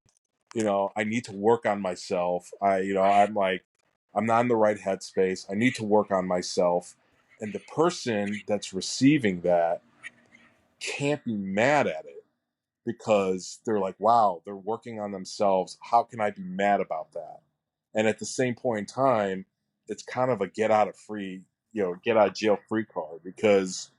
I need to work on myself. I'm not in the right headspace. I need to work on myself. And the person that's receiving that can't be mad at it because they're like, wow, they're working on themselves. How can I be mad about that? And at the same point in time, it's kind of a get out of jail free card because,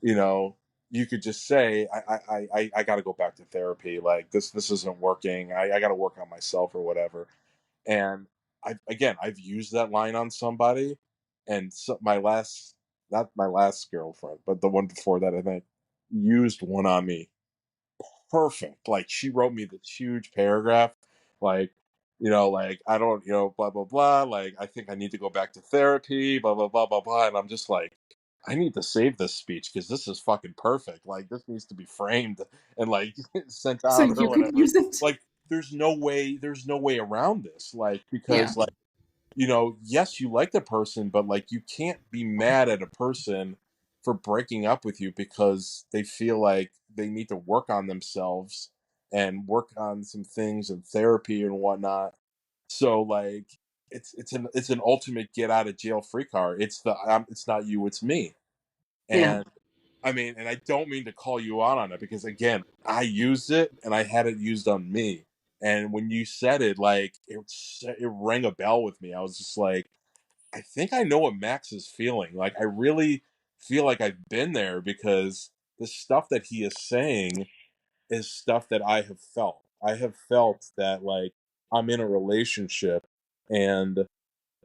you know, you could just say, I got to go back to therapy. Like this isn't working. I got to work on myself or whatever. And I've used that line on somebody, and so not my last girlfriend, but the one before that, I think, used one on me perfect. Like she wrote me this huge paragraph, like, like I don't, blah blah blah. Like I think I need to go back to therapy, blah blah blah blah blah. And I'm just like, I need to save this speech because this is fucking perfect. Like this needs to be framed and like sent So out or you could whatever. use it. Like there's no way around this. Like Yeah. because like yes, you like the person, but like you can't be mad at a person for breaking up with you because they feel like they need to work on themselves and work on some things in therapy and whatnot. So like it's an ultimate get out of jail free card. It's not you, it's me. Yeah. And I mean, and I don't mean to call you out on it because again, I used it and I had it used on me. And when you said it, like it rang a bell with me. I was just like, I think I know what Max is feeling. Like I really feel like I've been there because the stuff that he is saying is stuff that I have felt. I have felt that like I'm in a relationship and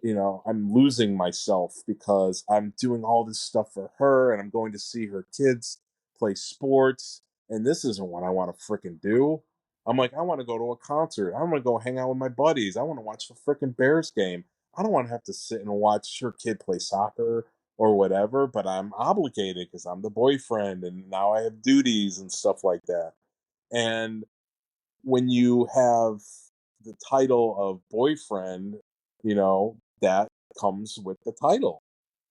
I'm losing myself because I'm doing all this stuff for her and I'm going to see her kids play sports. And this isn't what I want to freaking do. I'm like, I want to go to a concert. I want to go hang out with my buddies. I want to watch the freaking Bears game. I don't want to have to sit and watch her kid play soccer or whatever, but I'm obligated because I'm the boyfriend and now I have duties and stuff like that. And when you have the title of boyfriend, that comes with the title.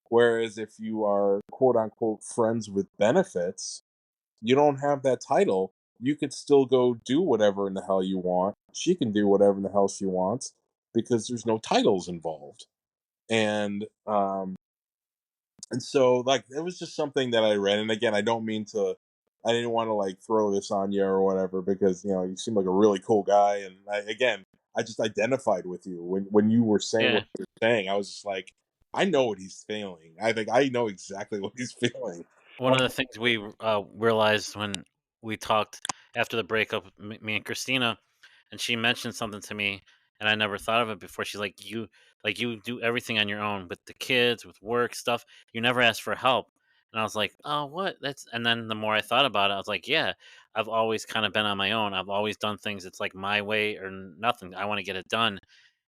Whereas if you are quote unquote friends with benefits, you don't have that title. You could still go do whatever in the hell you want. She can do whatever in the hell she wants because there's no titles involved. And so like it was just something that I read, and again, I didn't want to like throw this on you or whatever because you seem like a really cool guy, and I just identified with you when you were saying Yeah. what you were saying. I was just like, I know what he's feeling. I think I know exactly what he's feeling. One of the things we realized when we talked after the breakup, me and Christina, and she mentioned something to me, and I never thought of it before. She's like you do everything on your own with the kids, with work stuff. You never ask for help. And I was like, oh, what? And then the more I thought about it, I was like, yeah, I've always kind of been on my own. I've always done things. It's like my way or nothing. I want to get it done.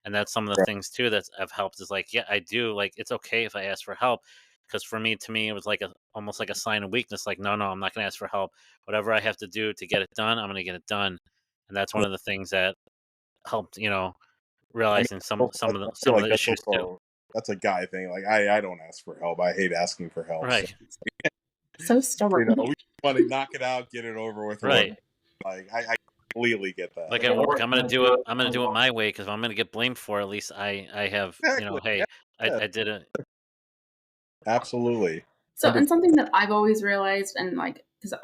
And that's some of the things too that have helped is like, yeah, I do. Like, it's okay if I ask for help. Because to me, it was like almost like a sign of weakness. Like, no, I'm not going to ask for help. Whatever I have to do to get it done, I'm going to get it done. And that's one of the things that helped, I mean, realizing I feel some of like the issues too. that's a guy thing. Like I don't ask for help. I hate asking for help. So Right, So stubborn. we want to knock it out, get it over with, or right. whatever. Like I completely get that. Like at work, I'm going to do it. I'm going to do it my way because if I'm going to get blamed for it, at least I have, Exactly. hey, Yeah, I did it. absolutely. So, and something that I've always realized, and like, because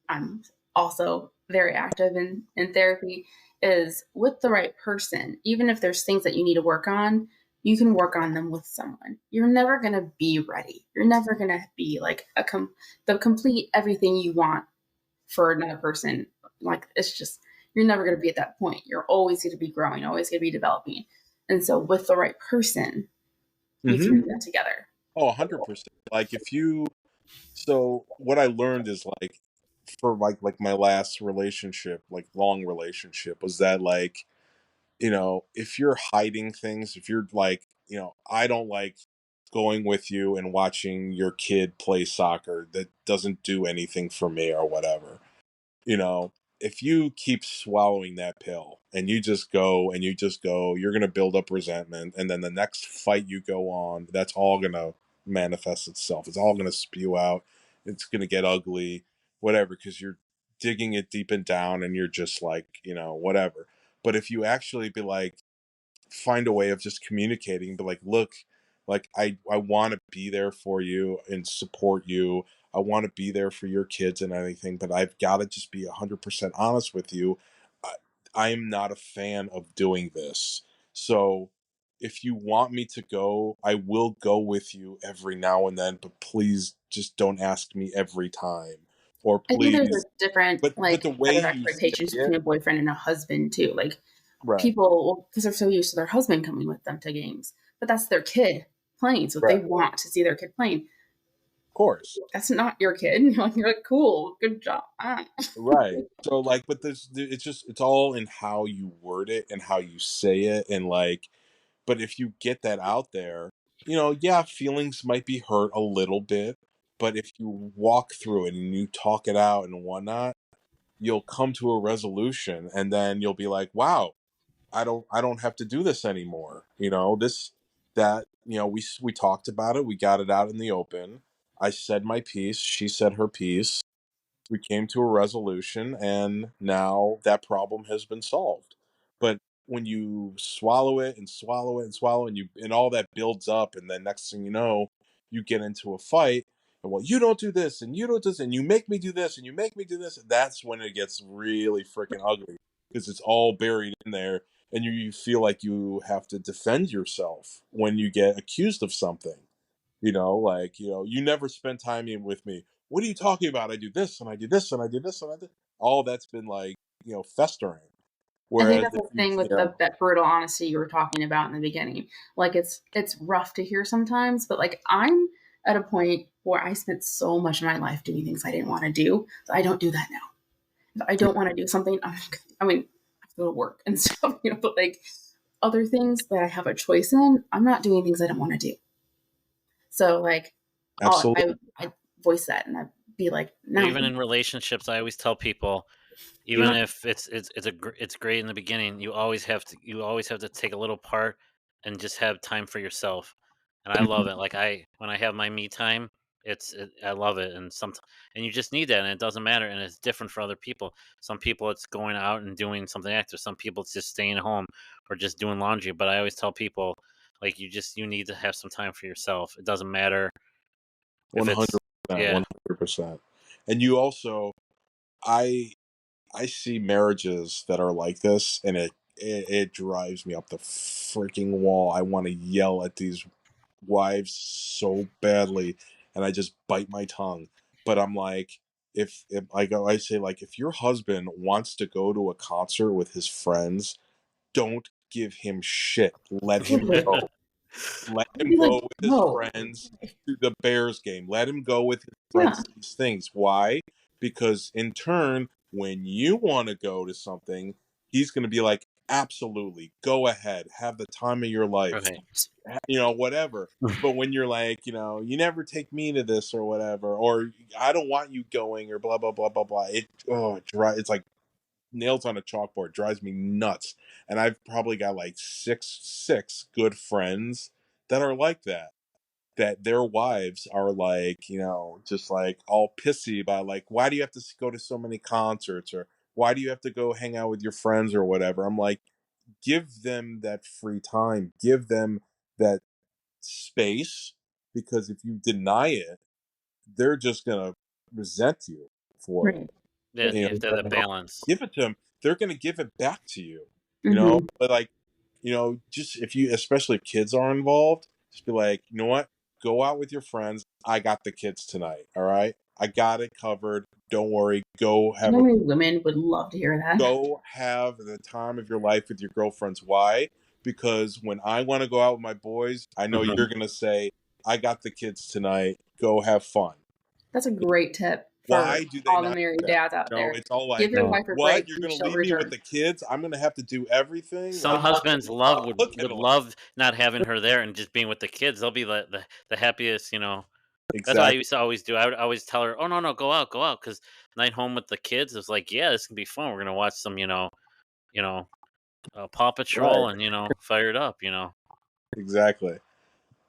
I'm also very active in therapy, is with the right person, even if there's things that you need to work on, you can work on them with someone. You're never going to be ready. You're never going to be like the complete everything you want for another person. Like, it's just, you're never going to be at that point. You're always going to be growing, always going to be developing. And so, with the right person, you Hmm. can do that together. Oh, 100%. Like if you, so what I learned is like for like my last relationship, like long relationship, was that like, if you're hiding things, if you're like, I don't like going with you and watching your kid play soccer that doesn't do anything for me or whatever. you know, if you keep swallowing that pill and you just go and you just go, you're going to build up resentment. And then the next fight you go on, that's all going to manifest itself. It's all going to spew out. It's going to get ugly. whatever, because you're digging it deep and down and you're just like, whatever. But if you actually be like, find a way of just communicating, but like, look, like I want to be there for you and support you. I want to be there for your kids and everything, but I've got to just be 100% honest with you. I, I'm not a fan of doing this. So if you want me to go, I will go with you every now and then, but please just don't ask me every time. Or I think there's a please, different but the way set of you say expectations it, between a boyfriend and a husband too. Like right, people, because they're so used to their husband coming with them to games, but that's their kid playing, so they right, want to see their kid playing. of course. That's not your kid. You're like, cool, good job. Ah. Right. So like, but it's all in how you word it and how you say it, and like, but if you get that out there, yeah, feelings might be hurt a little bit, but if you walk through it and you talk it out and whatnot, you'll come to a resolution, and then you'll be like, wow, I don't have to do this anymore. This that we talked about it, we got it out in the open. I said my piece, she said her piece, we came to a resolution, and now that problem has been solved. But when you swallow it and swallow it and swallow it, and all that builds up, and then next thing you know, you get into a fight, and well, you don't do this and you don't do this and you make me do this and you make me do this, and that's when it gets really freaking ugly, because it's all buried in there, and you feel like you have to defend yourself when you get accused of something. Like, you never spend time in with me. What are you talking about? I do this and I do this and I do this and I do. All that's been like, festering. I think Whereas that's if the you, thing with that brutal honesty you were talking about in the beginning. Like it's rough to hear sometimes, but like I'm at a point where I spent so much of my life doing things I didn't want to do. So I don't do that now. If I don't want to do something, I mean, I have to go to work and stuff, but like other things that I have a choice in, I'm not doing things I don't want to do. So like, absolutely, I voice that and I'd be like, no, Even in relationships, I always tell people, you even don't. if it's great in the beginning, you always have to take a little part and just have time for yourself. And I love it. Like when I have my me time, I love it. And you just need that, and it doesn't matter. And it's different for other people. Some people it's going out and doing something active. Some people it's just staying at home or just doing laundry. But I always tell people, like, you need to have some time for yourself. It doesn't matter if one hundred it's percent, yeah. 100%. And you also, I I see marriages that are like this, and it drives me up the freaking wall. I want to yell at these wives so badly, and I just bite my tongue. But I'm like, if I say, like, if your husband wants to go to a concert with his friends, don't give him shit. Let him go. Let I'd him be like, go with his no, friends to the Bears game. Let him go with his friends yeah, to these things. Why? Because in turn, when you want to go to something, he's going to be like, absolutely, go ahead, have the time of your life, Right. whatever. But when you're like, you never take me to this or whatever, or I don't want you going, or blah blah blah blah blah. It's like nails on a chalkboard. Drives me nuts. And I've probably got like six good friends that are like that. That their wives are like, just like all pissy about, like, why do you have to go to so many concerts, or why do you have to go hang out with your friends or whatever? I'm like, give them that free time, give them that space, because if you deny it, they're just gonna resent you for it. right. Yeah, you have to have But that if you balance. give it to them, they're going to give it back to you. Mm-hmm. But like, just if you, especially if kids are involved, just be like, you know what? Go out with your friends. I got the kids tonight. All right, I got it covered. Don't worry. You know how many women would love to hear that? Go have the time of your life with your girlfriends. Why? Because when I want to go out with my boys, I know you're going to say, I got the kids tonight. Go have fun. That's a great tip for Why do they all the not do married that? dads out there. It's all Give like, your Yeah. wife a what? break You're and going to she'll leave me with return. the kids? I'm going to have to do everything? Some husbands Look at would them. love not having her there and just being with the kids. They'll be the happiest. That's what I Exactly. used to always do. I would always tell her, "Oh no, no, go out," because night home with the kids is like, yeah, this can be fun. We're gonna watch some, you know, Paw Right. Patrol, and fire it up. Exactly.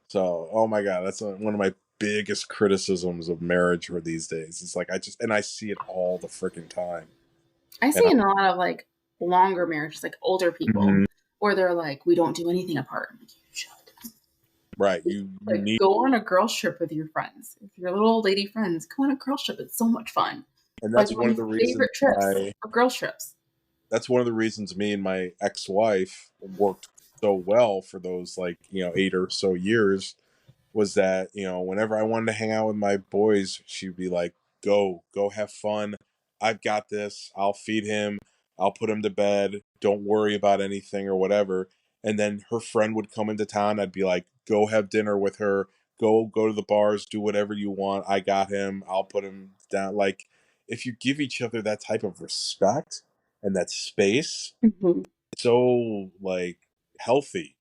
So, oh my God, that's one of my biggest criticisms of marriage for these days. It's like I see it all the freaking time. I And see in a lot of like longer marriages, like older people, Mhm. where they're like, we don't do anything apart. I'm like, you should. Right. You Like, need, go on a girls trip with your friends. If you're little old lady friends, go on a girls trip. It's so much fun. and Like that's one one of of the my reasons favorite trips are girls trips. that's one of the reasons me and my ex-wife worked so well for those, like, 8 or so years, was that, whenever I wanted to hang out with my boys, she'd be like, go have fun. I've got this. I'll feed him. I'll put him to bed. Don't worry about anything or whatever. And then her friend would come into town. I'd be like, go have dinner with her. Go to the bars. Do whatever you want. I got him. I'll put him down. Like, if you give each other that type of respect and that space, Mm-hmm. it's so, like, healthy.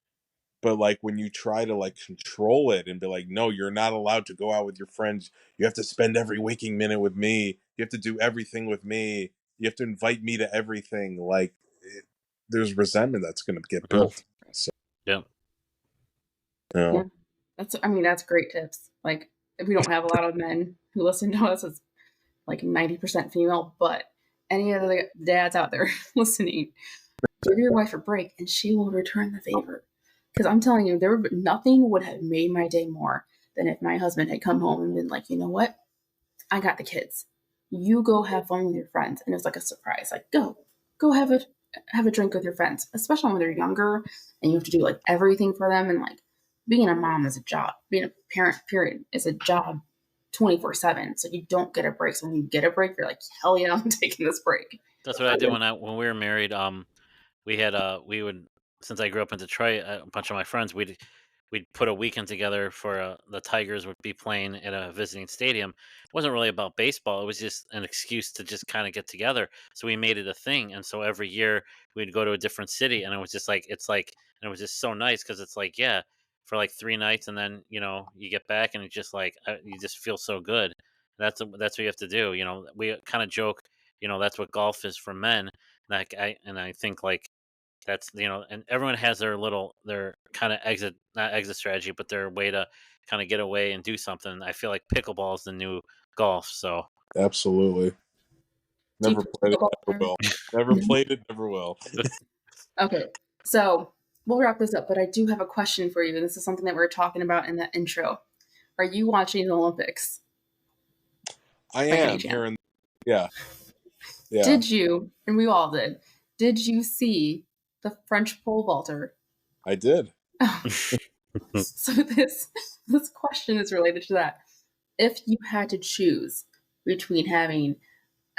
But, like, when you try to, like, control it and be like, no, you're not allowed to go out with your friends. You have to spend every waking minute with me. You have to do everything with me. You have to invite me to everything. Like, there's resentment that's going to get Mhm. built. So, Yep. Yeah. That's great tips. Like, if we don't have a lot of men who listen to us, it's like 90% female, but any of the dads out there listening, give your wife a break and she will return the favor. Because I'm telling you, nothing would have made my day more than if my husband had come home and been like, you know what? I got the kids. You go have fun with your friends. And it was like a surprise. Like, go have a drink with your friends, especially when they're younger and you have to do like everything for them. And like being a mom is a job. Being a parent, period, is a job 24/7. So you don't get a break. So when you get a break, you're like, hell yeah, I'm taking this break. That's what I did when we were married. We had we would, since I grew up in Detroit, a bunch of my friends, we'd put a weekend together for the Tigers would be playing at a visiting stadium. It wasn't really about baseball. It was just an excuse to just kind of get together. So we made it a thing, and so every year we'd go to a different city, and it was just like and it was just so nice because it's like, yeah, for like 3 nights, and then you get back, and it's just like you just feel so good. That's what you have to do. We kind of joke, that's what golf is for men. Like I think like that's and everyone has their kind of exit, not exit strategy, but their way to kind of get away and do something. I feel like pickleball is the new golf. So absolutely. Do you Never play played it, pickleball? never will. Never played it, never will. Okay, so we'll wrap this up, but I do have a question for you. And this is something that we were talking about in the intro. Are you watching the Olympics I by any am chance? here in, yeah, yeah, Did you, and we all did you see the French pole vaulter? I did. So this question is related to that. If you had to choose between having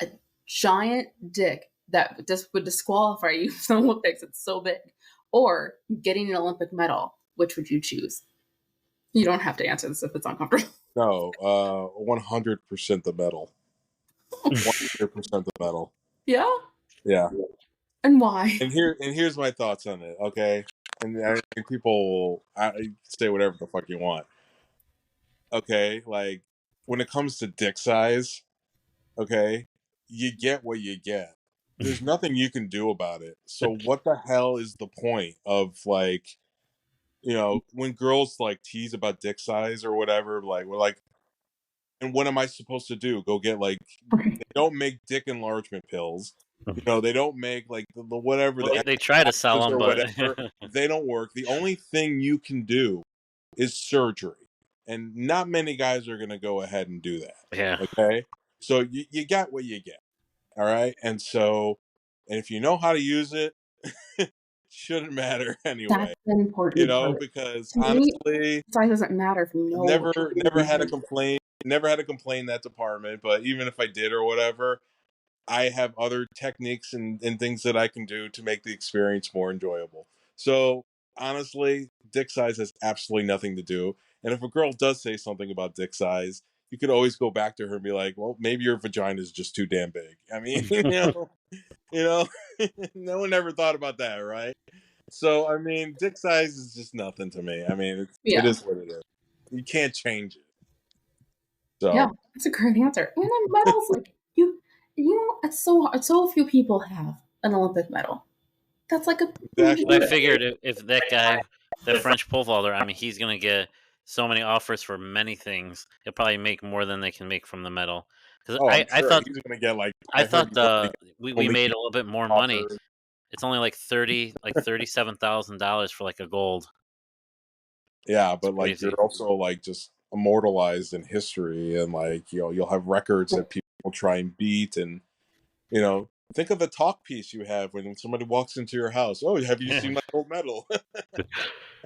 a giant dick that just would disqualify you from the Olympics, it's so big, or getting an Olympic medal, which would you choose? You don't have to answer this if it's uncomfortable. No, 100% the medal. 100% the medal. Yeah? Yeah. And why? And here's my thoughts on it, okay? And people say whatever the fuck you want, okay? Like, when it comes to dick size, okay, you get what you get. There's nothing you can do about it. So what the hell is the point of, like, when girls like tease about dick size or whatever, like, we're like, and what am I supposed to do? Go get, like, they don't make dick enlargement pills. They don't make, like, the whatever, well, the they try to sell extras them, or but whatever. They don't work. The only thing you can do is surgery. And not many guys are going to go ahead and do that. yeah, Okay? So you got what you get. All right? And if you know how to use it, shouldn't matter anyway. That's the important part. Because To me, honestly, size doesn't matter if you know never what you're never had a doing. complaint. Never had a complaint in that department, but even if I did or whatever, I have other techniques and things that I can do to make the experience more enjoyable. So honestly, dick size has absolutely nothing to do. And if a girl does say something about dick size, you could always go back to her and be like, "Well, maybe your vagina is just too damn big." I mean, you know, no one ever thought about that, right? So I mean, dick size is just nothing to me. I mean, it Yeah. is what it is. You can't change it. Yeah, So that's a great answer. And then medals, like it's so few people have an Olympic medal. That's like a huge exactly. but I deal. figured if that guy, the French pole vaulter, I mean, he's gonna get so many offers for many things. He'll probably make more than they can make from the metal. Because Oh, I'm I sure thought he's gonna get like. I I heard thought he's already got we police made a little bit more money. offers. It's only like $37,000 for like a gold. Yeah, It's but like you're crazy. also like just immortalized in history, and like you'll have records that people will try and beat, and think of the talk piece you have when somebody walks into your house. Oh, have you seen Yeah. my gold medal?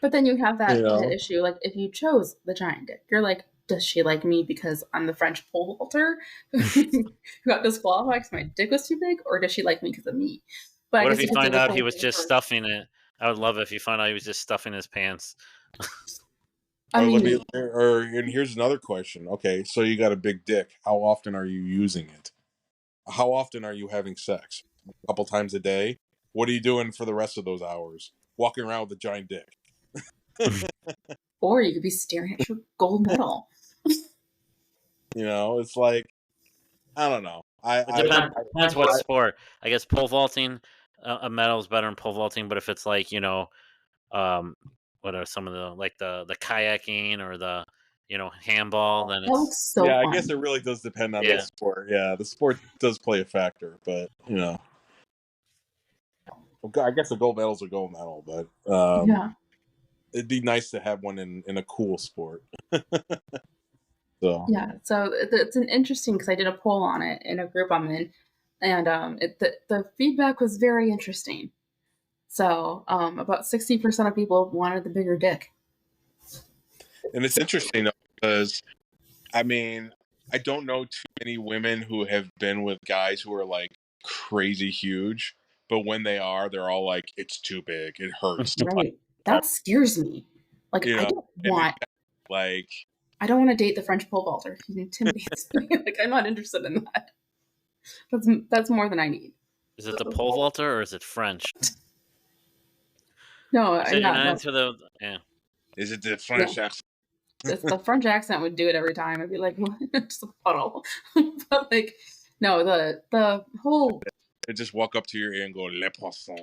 But then you have you that know, issue, like if you chose the giant dick, you're like, does she like me because I'm the French pole vaulter who got disqualified because my dick was too big, or does she like me because of me? But I What if guess you you could say find the out he same was thing just for. stuffing it? I would love it if you found out he was just stuffing his pants. I or let me, mean, and here's another question. Okay, so you got a big dick. How often are you using it? How often are you having sex? A couple times a day. What are you doing for the rest of those hours? Walking around with a giant dick. or you could be staring at your gold medal. It's like I don't know. It But depends what sport. I guess pole vaulting, a medal is better in pole vaulting. But if it's like um, what are some of the kayaking or the handball, then that it's looks so I fun. guess it really does depend on the yeah. sport. Yeah, the sport does play a factor, but I guess a gold medal's a gold medal, but Yeah, it'd be nice to have one in a cool sport. So yeah. So it's an interesting because I did a poll on it in a group I'm in, and the feedback was very interesting. So about 60% of people wanted the bigger dick. and it's interesting though, because I mean, I don't know too many women who have been with guys who are like crazy huge, but when they are, they're all like, "It's too big. It hurts." Right. That scares me. Like You know, and like, I don't want to date the French pole vaulter. He intimidates me. Like I'm not interested in that. That's more than I need. Is it the pole vaulter or is it French? No, You said I'm you're not. not No, into the yeah. is it the yeah. French accent? The French accent would do it every time. I'd be like, what? Just a puddle. But like, no, the whole. They just walk up to your ear and go, "Le poisson."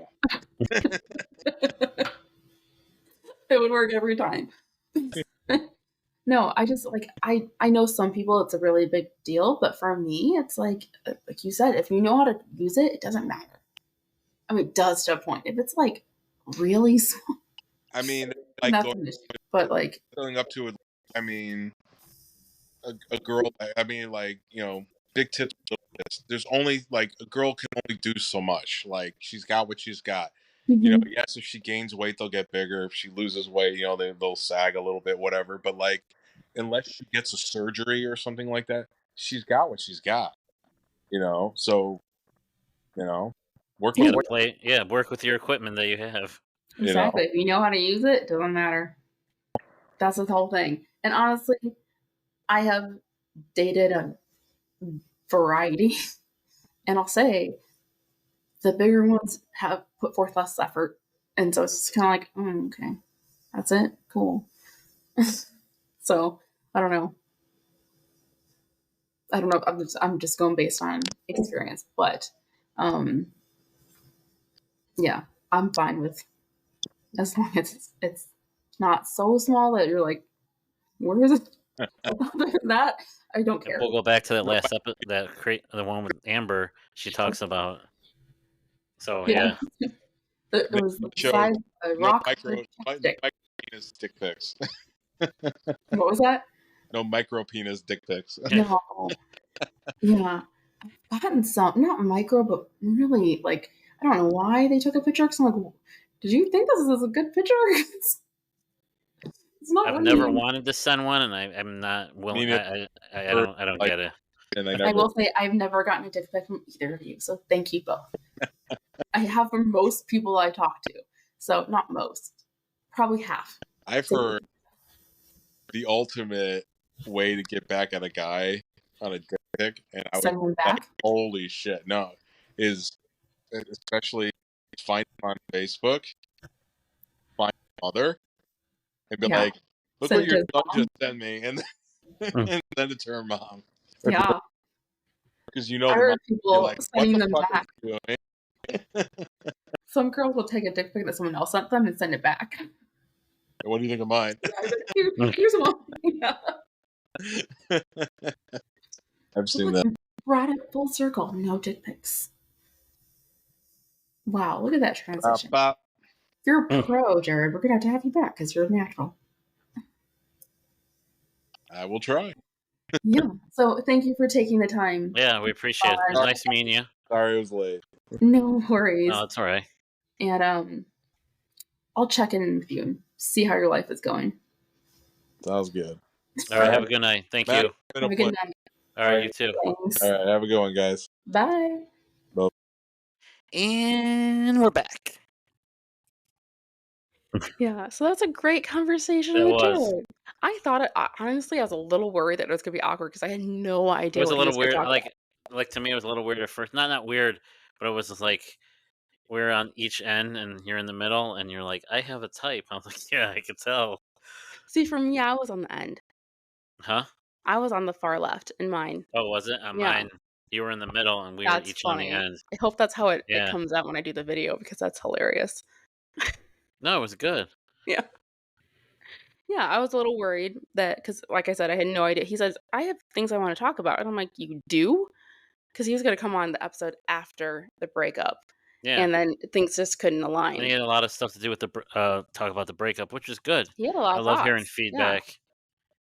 It would work every time. No, I just like I know some people it's a really big deal, but for me it's like you said, if you know how to use it, it doesn't matter. I mean, it does to a point. If it's like really small, I mean, then like that's an issue. But like, going up to it. I mean, a girl. I mean, like big tits. There's only like a girl can only do so much. Like she's got what she's got. mhm. Yes, if she gains weight, they'll get bigger. If she loses weight, they'll sag a little bit, whatever. But like, unless she gets a surgery or something like that, she's got what she's got. So work You with got to what play. Yeah, work with your equipment that you have. you know. Exactly. If you know how to use it, it doesn't matter. That's the whole thing. And honestly, I have dated a variety, and I'll say the bigger ones have put forth less effort, and so it's kind of like, okay, that's it, cool. So I don't know. I don't know. I'm just going based on experience, but um, yeah, I'm fine with as long as it's not so small that you're like, where is it? Other than that, I don't And care. we'll go back to that No, last episode, the one with Amber. She talks about. So Yeah, yeah, it no was the show, size of a no rock micro, no stick. micro penis dick pics. What was that? No micro penis dick pics. yeah. No. Yeah, I've gotten some, not micro, but really like I don't know why they took a picture. Cause I'm like, did you think this is a good picture? It's not I've never really. wanted to send one, and I'm not willing. Mean I don't like, get it. and I I never. will say I've never gotten a dick pic from either of you, so thank you both. I have from most people I talk to, so not most, probably half. I've heard the ultimate way to get back at a guy on a dick pic, and I was Send one like, back. "Holy shit!" No, is especially find him on Facebook, find mother, and be Yeah, like, "Look send what it your to his son mom. just sent me," and Mm. and send it to her mom, Yeah, because I the mom. heard You're people like, "What sending the them fuck are back. you doing?" Some girls will take a dick pic that someone else sent them and send it back. What do you think of mine? Here's one. Yeah. I've seen Look, that. brought it full circle. No dick pics. Wow, look at that transition. Bop. You're a pro, Jared. We're gonna have to have you back because you're natural. I will try. Yeah. So thank you for taking the time. Yeah, we appreciate it. It was nice meeting you. Sorry it was late. No worries. No, it's all right. And I'll check in with you and see how your life is going. Sounds good. All right, have a good night. Thank Matt, you. it's been Have a a good pleasure. night. All right, you too. Thanks. All right, have a good one, guys. Bye. And we're back. Yeah, so that's a great conversation It with was. Jared. I thought honestly, I was a little worried that it was gonna be awkward because I had no It idea was a what he little was gonna weird. talk about. Like to me, it was a little weird at first. Not weird, but it was just like we're on each end and you're in the middle, and you're like, I have a type. I was like, yeah, I could tell. See, for me, I was on the end. Huh? I was on the far left in mine. Oh, was it? On Yeah. mine, you were in the middle, and we were That's each on the funny. end. I hope that's how it Yeah. comes out when I do the video because that's hilarious. No, it was good. Yeah. Yeah, I was a little worried that because, like I said, I had no idea. He says, I have things I want to talk about. And I'm like, you do? Because he was going to come on the episode after the breakup. Yeah. And then things just couldn't And he align. had a lot of stuff to do with the talk about the breakup, which is good. He had a lot I of love hearing thoughts. feedback.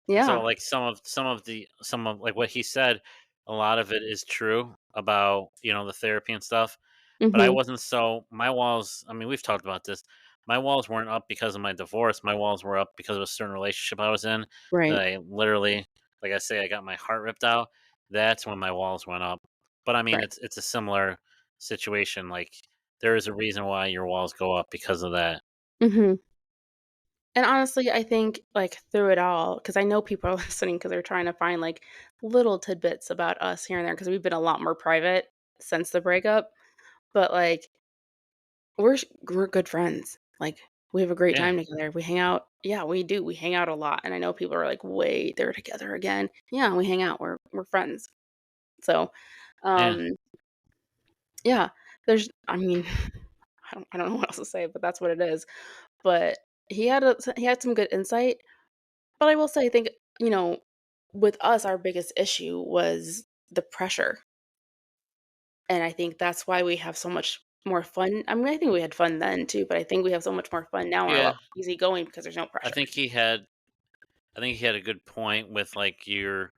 Yeah. So like some of like what he said, a lot of it is true about the therapy and stuff. But I Mhm. wasn't my walls. I mean, we've talked about this. My walls weren't up because of my divorce. My walls were up because of a certain relationship I was in. Right. That I literally, like I say, I got my heart ripped out. That's when my walls went up. But I mean, Right. it's a similar situation. Like there is a reason why your walls go up because of that. Mhm. And honestly, I think, like, through it all, because I know people are listening because they're trying to find, like, little tidbits about us here and there because we've been a lot more private since the breakup, but, like, we're good friends. Like, we have a great Yeah, time together. We hang out. Yeah, we do. We hang out a lot, and I know people are like, "Wait, they're together again." Yeah, we hang out. We're friends. So, yeah, um, yeah, I mean, I don't know what else to say, but that's what it is. But he had some good insight. But I will say, I think, you know, with us, our biggest issue was the pressure. And I think that's why we have so much more fun. I mean, I think we had fun then too, but I think we have so much more fun now and are a yeah. lot easygoing because there's no I pressure. think he had. I think he had a good point with like you're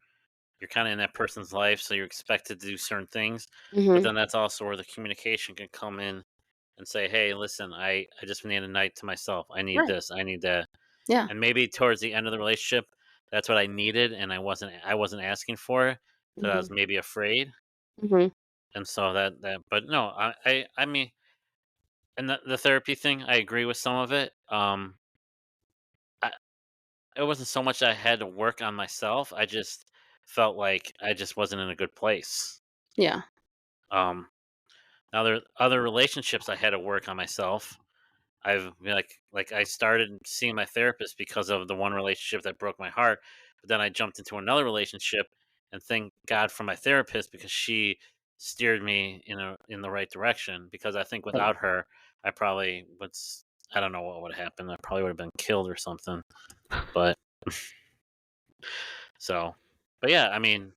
kind of in that person's life, so you're expected to do certain things. But Mhm. then that's also where the communication can come in and say, "Hey, listen, I just need a night to myself. I need Right. this. I need that." Yeah. And maybe towards the end of the relationship, that's what I needed, and I wasn't asking for it because I Mhm. was maybe afraid, Mhm. and so that. But no, I mean, and the therapy thing, I agree with some of it. I, it wasn't so much that I had to work on myself. I just felt like I just wasn't in a good place. Yeah. Um, Now there other relationships I had to work on myself. Like I started seeing my therapist because of the one relationship that broke my heart, but then I jumped into another relationship and thank God for my therapist because she steered me in the right direction because I think Right. without her I probably I don't know what would have happened. I probably would have been killed or something. But so but yeah, I mean,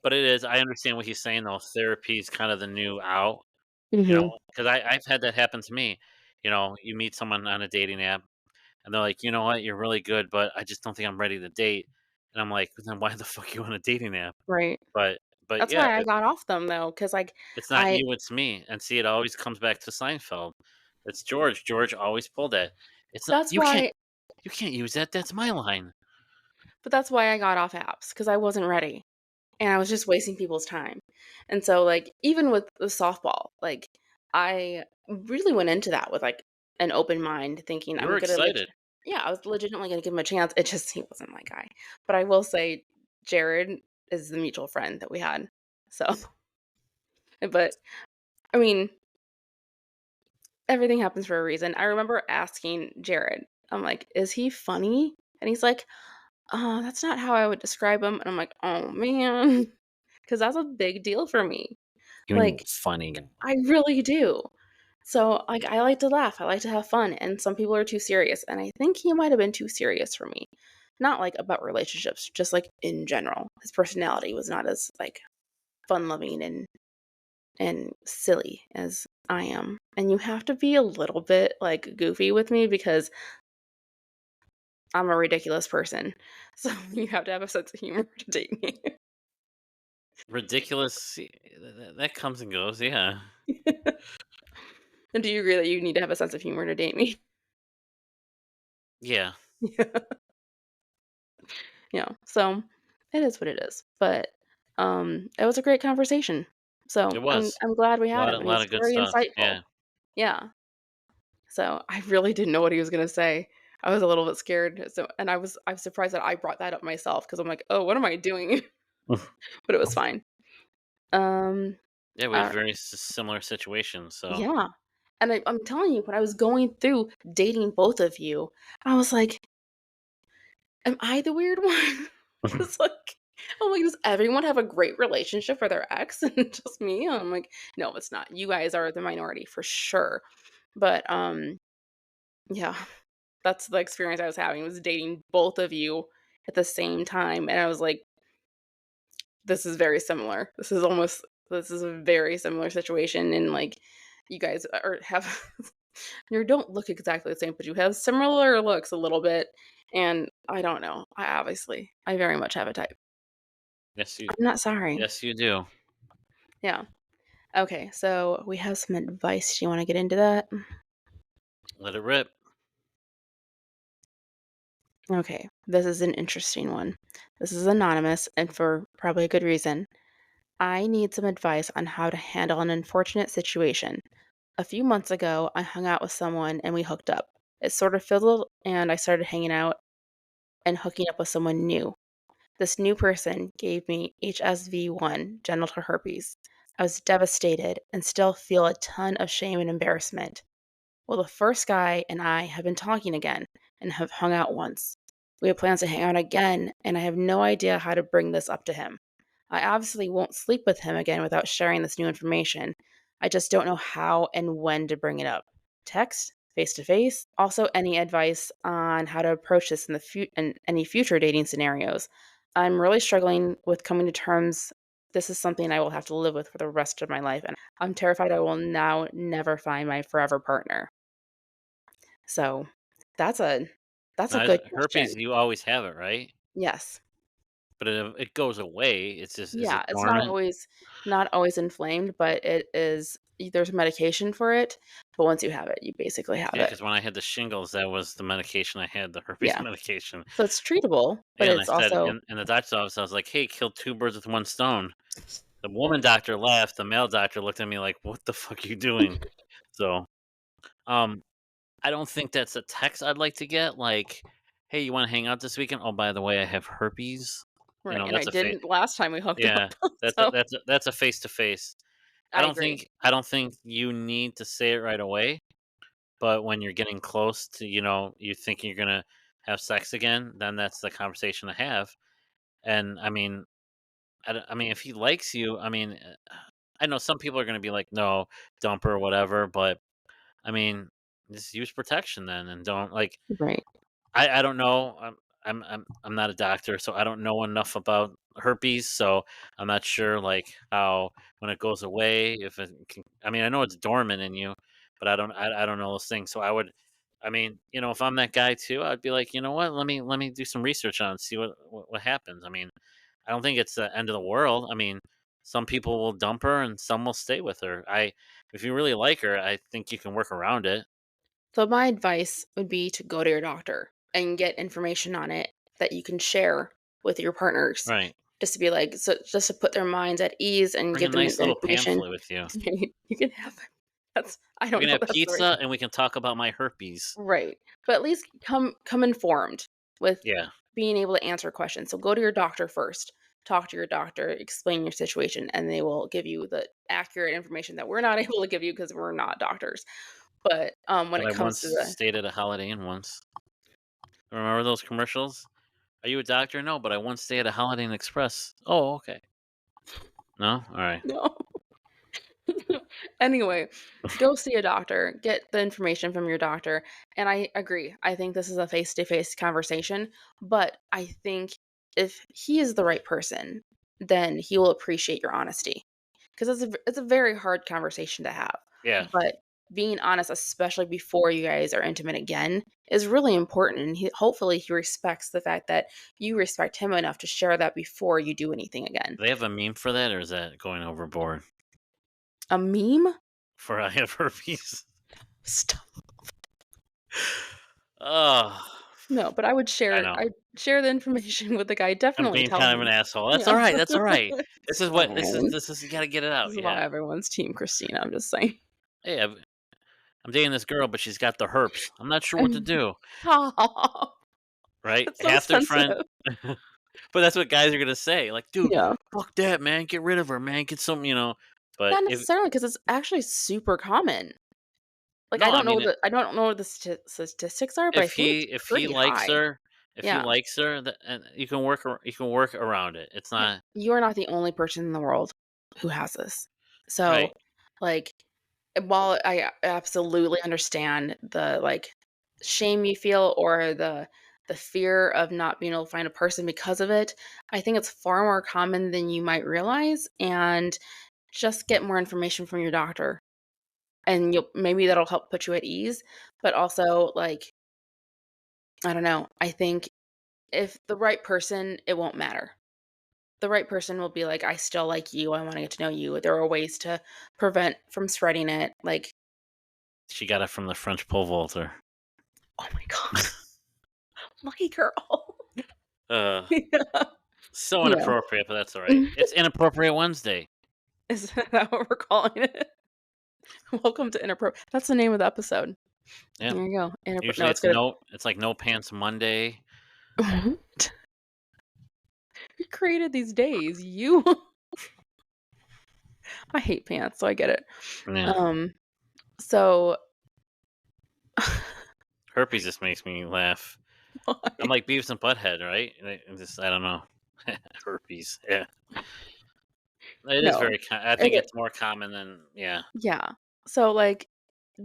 but it is I understand what he's saying though. Therapy is kind of the new out. Mhm. Because I've had that happen to me. You meet someone on a dating app, and they're like, "You know what? You're really good, but I just don't think I'm ready to date." And I'm like, "Then why the fuck you on a dating app?" Right. But That's yeah, why I got off them though, because like it's not I you, it's me. And see, it always comes back to Seinfeld. It's George. George always pulled that. It's not that's why you can't use that. That's my line. but that's why I got off apps because I wasn't ready. And I was just wasting people's time. And so, like, even with the softball, like, I really went into that with, like, an open mind thinking You I'm were gonna excited. yeah, I was legitimately gonna give him a chance. It just he wasn't my guy. But I will say Jared is the mutual friend that we had. So, but, I mean, everything happens for a reason. I remember asking Jared, I'm like, "Is he funny?" And he's like, that's not how I would describe him." And I'm like, "Oh, man," because that's a big deal for me. You mean Like, funny? I really do. So, like, I like to laugh, I like to have fun, and some people are too serious, and I think he might have been too serious for me. Not, like, about relationships, just, like, in general. His personality was not as, like, fun-loving and silly as I am. And you have to be a little bit, like, goofy with me because I'm a ridiculous person. So, you have to have a sense of humor to date me. Ridiculous. That comes and goes. Yeah. And do you agree that you need to have a sense of humor to date me? Yeah. Yeah, so it is what it is, but, it was a great conversation. So, It was I'm glad we a had lot him, of and lot he's of good very stuff. insightful. Yeah. Yeah, so I really didn't know what he was gonna say. I was a little bit scared, so and I was surprised that I brought that up myself because 'cause I'm like, "Oh, what am I doing?" But it was fine. Um, Yeah, we have uh very similar situations. So yeah, and I'm telling you, when I was going through dating both of you, I was like, "Am I the weird one?" 'Cause, like, I'm like, "Does everyone have a great relationship with their ex and just me?" I'm like, "No, it's not. You guys are the minority for sure." But, yeah, that's the experience I was having, was dating both of you at the same time, and I was like, "This is very similar. This is a very similar situation," and, like, you guys are have you don't look exactly the same, but you have similar looks a little bit, and I don't know. I very much have a type. yes, you I'm not sorry. yes you do. Yeah. Okay, so we have some advice. Do you wanna get into that? Let it rip. Okay, this is an interesting one. This is anonymous and for probably a good reason. I need some advice on how to handle an unfortunate situation. A few months ago, I hung out with someone and we hooked up. It sort of fizzled, and I started hanging out and hooking up with someone new. This new person gave me HSV1 genital herpes. I was devastated and still feel a ton of shame and embarrassment. Well, the first guy and I have been talking again and have hung out once. We have plans to hang out again, and I have no idea how to bring this up to him. I obviously won't sleep with him again without sharing this new information. I just don't know how and when to bring it up. Text, face to face. Also, any advice on how to approach this in any future dating scenarios. I'm really struggling with coming to terms. This is something I will have to live with for the rest of my life, and I'm terrified I will now never find my forever partner. So, that's a that's a Now, good herpes, question. you always have it, right? Yes. But it goes away. It's just, is Yeah, it it's dormant? not always inflamed, but it is there's medication for it, but once you have it, you basically have Yeah, it. because when I had the shingles, that was the medication I had, the herpes Yeah. medication. So it's treatable, but Yeah, and I it's said also in the doctor's office, I was like, "Hey, kill two birds with one stone." The woman doctor laughed. The male doctor looked at me like, "What the fuck are you doing?" So, um, I don't think that's a text I'd like to get. Like, "Hey, you want to hang out this weekend? Oh, by the way, I have herpes." You right, know, and I that's a face. didn't last time we hooked Yeah, up. So, that's a face to face. I agree. I don't think you need to say it right away. But when you're getting close to, you think you're gonna have sex again, then that's the conversation to have. And I mean, I mean, if he likes you, I mean, I know some people are gonna be like, no, dump her or whatever. But I mean, just use protection then, and don't like. Right. I don't know. I'm not a doctor, so I don't know enough about herpes. So I'm not sure like how when it goes away, if it can. I mean, I know it's dormant in you, but I don't know those things. So I would. I mean, if I'm that guy too, I'd be like, you know what? Let me do some research on it, see what happens. I mean, I don't think it's the end of the world. I mean, some people will dump her and some will stay with her. If you really like her, I think you can work around it. So my advice would be to go to your doctor and get information on it that you can share with your partners. Right. Just to be like, so just to put their minds at ease and Bring a give them nice the little information. pamphlet with you. You can have that's I We don't can know have if that's the right pizza and we can talk about my herpes. right. But at least come informed with Yeah. being able to answer questions. So go to your doctor first. Talk to your doctor, explain your situation, and they will give you the accurate information that we're not able to give you because we're not doctors. But when But it I comes once to the stayed at a Holiday Inn once. Remember those commercials? Are you a doctor? No, but I once stayed at a Holiday Inn Express. Oh, okay. No? All right. no, Anyway, go see a doctor, get the information from your doctor. And I agree. I think this is a face to face conversation. But I think if he is the right person, then he will appreciate your honesty. Because it's a very hard conversation to have. Yeah. But being honest, especially before you guys are intimate again, is really important. And hopefully he respects the fact that you respect him enough to share that before you do anything again. Do they have a meme for that, or is that going overboard? A meme? For I have herpes. Stop. Oh, No, but I know. I'd share the information with the guy, I'm definitely being tell kind of an him. asshole. That's Yeah. all right. That's all right. This is what Fine. this is. You got to get it out. This is why Yeah. everyone's team Christina, I'm just saying. Hey, I'm dating this girl, but she's got the herpes. I'm not sure what to do. Stop. Right? That's so Half their friend. sensitive. But that's what guys are gonna say. Like, dude, Yeah. fuck that, man. Get rid of her, man. Get some, But Not if necessarily, because it's actually super common. Like, no, I mean, I don't know what the statistics are, but I if think it's he pretty likes high. her, Yeah. and you can work around it. It's Yeah. not You are not the only person in the world who has this. So, right. like, while I absolutely understand the, like, shame you feel or the fear of not being able to find a person because of it, I think it's far more common than you might realize, and just get more information from your doctor, and maybe that'll help put you at ease, but also, like, I don't know, I think if the right person, it won't matter. The right person will be like, "I still like you, I wanna get to know you." There are ways to prevent from spreading it, like, She got it from the French pole vaulter. oh my god. Lucky girl. Uh, Yeah. so Yeah. inappropriate, but that's all right. It's Inappropriate Wednesday. Is that what we're calling it? Welcome to Inappropriate. That's the name of the episode. Yeah. There you go. No, Usually it's gonna it's like No Pants Monday. What? Who created these days? You? I hate pants, so I get it. Yeah. So Herpes just makes me laugh. why? I'm like Beavis and Butthead, right? I don't know. Herpes. Yeah. It is No. very I think It it's more common than Yeah. So, like,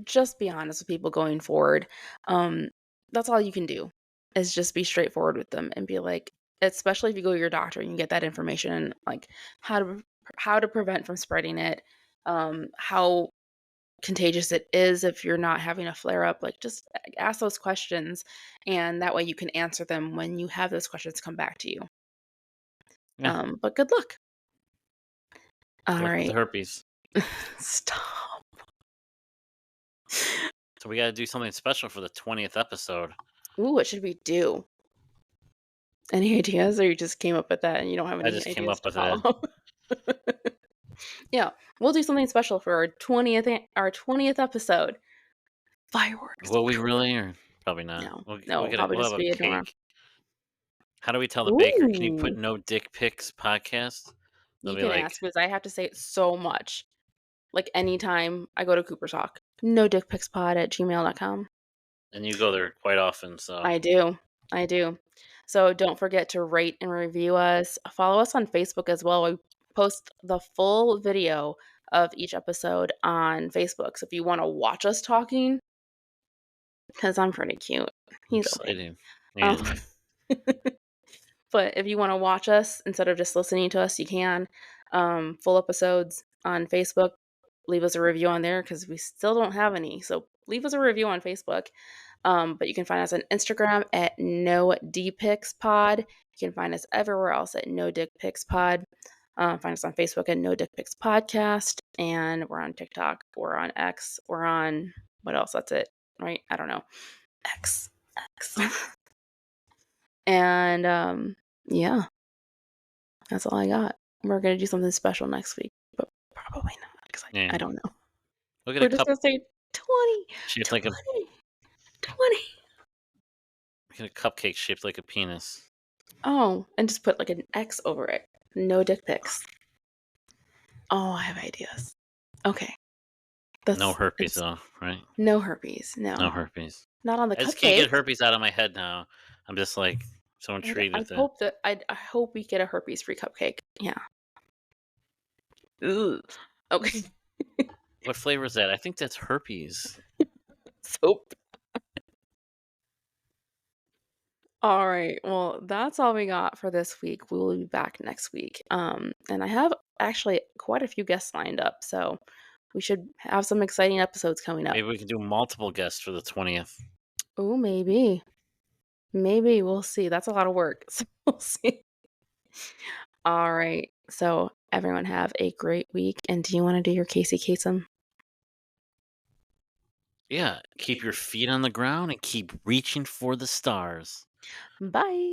just be honest with people going forward. Um, that's all you can do, is just be straightforward with them and be like, especially if you go to your doctor and you get that information and, like, how to prevent from spreading it, how contagious it is if you're not having a flare up, like, just ask those questions, and that way you can answer them when you have those questions come back to you. Yeah. But good luck. All Good luck with the right. herpes. Stop. So we got to do something special for the 20th episode. Ooh, what should we do? Any ideas, or you just came up with that and you don't have I any just came ideas up to with it. follow? Yeah, we'll do something special for our 20th episode. Fireworks. Will we really, or probably not? No, We'll it'll probably we'll just have a be a normal. cake. How do we tell the baker? Can you put Ooh, no dick pics podcast? They'll you be can like, ask because I have to say it so much. Like anytime I go to Cooper's Hawk, no dickpicspod@gmail.com. and you go there quite often, so I do. I do. So don't forget to rate and review us. Follow us on Facebook as well. We post the full video of each episode on Facebook. So if you want to watch us talking, because I'm pretty cute. He's okay. exciting. Yeah. But if you want to watch us instead of just listening to us, you can. Full episodes on Facebook. Leave us a review on there because we still don't have any. So leave us a review on Facebook. But you can find us on Instagram at No Dpics Pod. You can find us everywhere else at No Dick Pics Pod. Find us on Facebook at No Dick Pics Podcast, and we're on TikTok. We're on X. We're on what else? That's it, right? I don't know. X. And yeah, that's all I got. We're gonna do something special next week, but probably not because Yeah. I don't know. Look at We're a just cup gonna say 20, shaped 20, like 20. a cupcake shaped like a penis. Oh, and just put like an X over it. No dick pics. Oh, I have ideas. Okay. No herpes though, right? No herpes. No. No herpes. Not on the I just can't cupcake. get herpes out of my head now. I'm just like so intrigued with it. I hope we get a herpes free cupcake. Yeah. Ugh. Okay. What flavor is that? I think that's herpes. Soap. All right. Well, that's all we got for this week. We will be back next week. And I have actually quite a few guests lined up, so we should have some exciting episodes coming up. Maybe we can do multiple guests for the 20th. Oh, maybe. Maybe we'll see. That's a lot of work. So we'll see. All right. So everyone have a great week. And do you want to do your Casey Kasem? Yeah, keep your feet on the ground and keep reaching for the stars. Bye.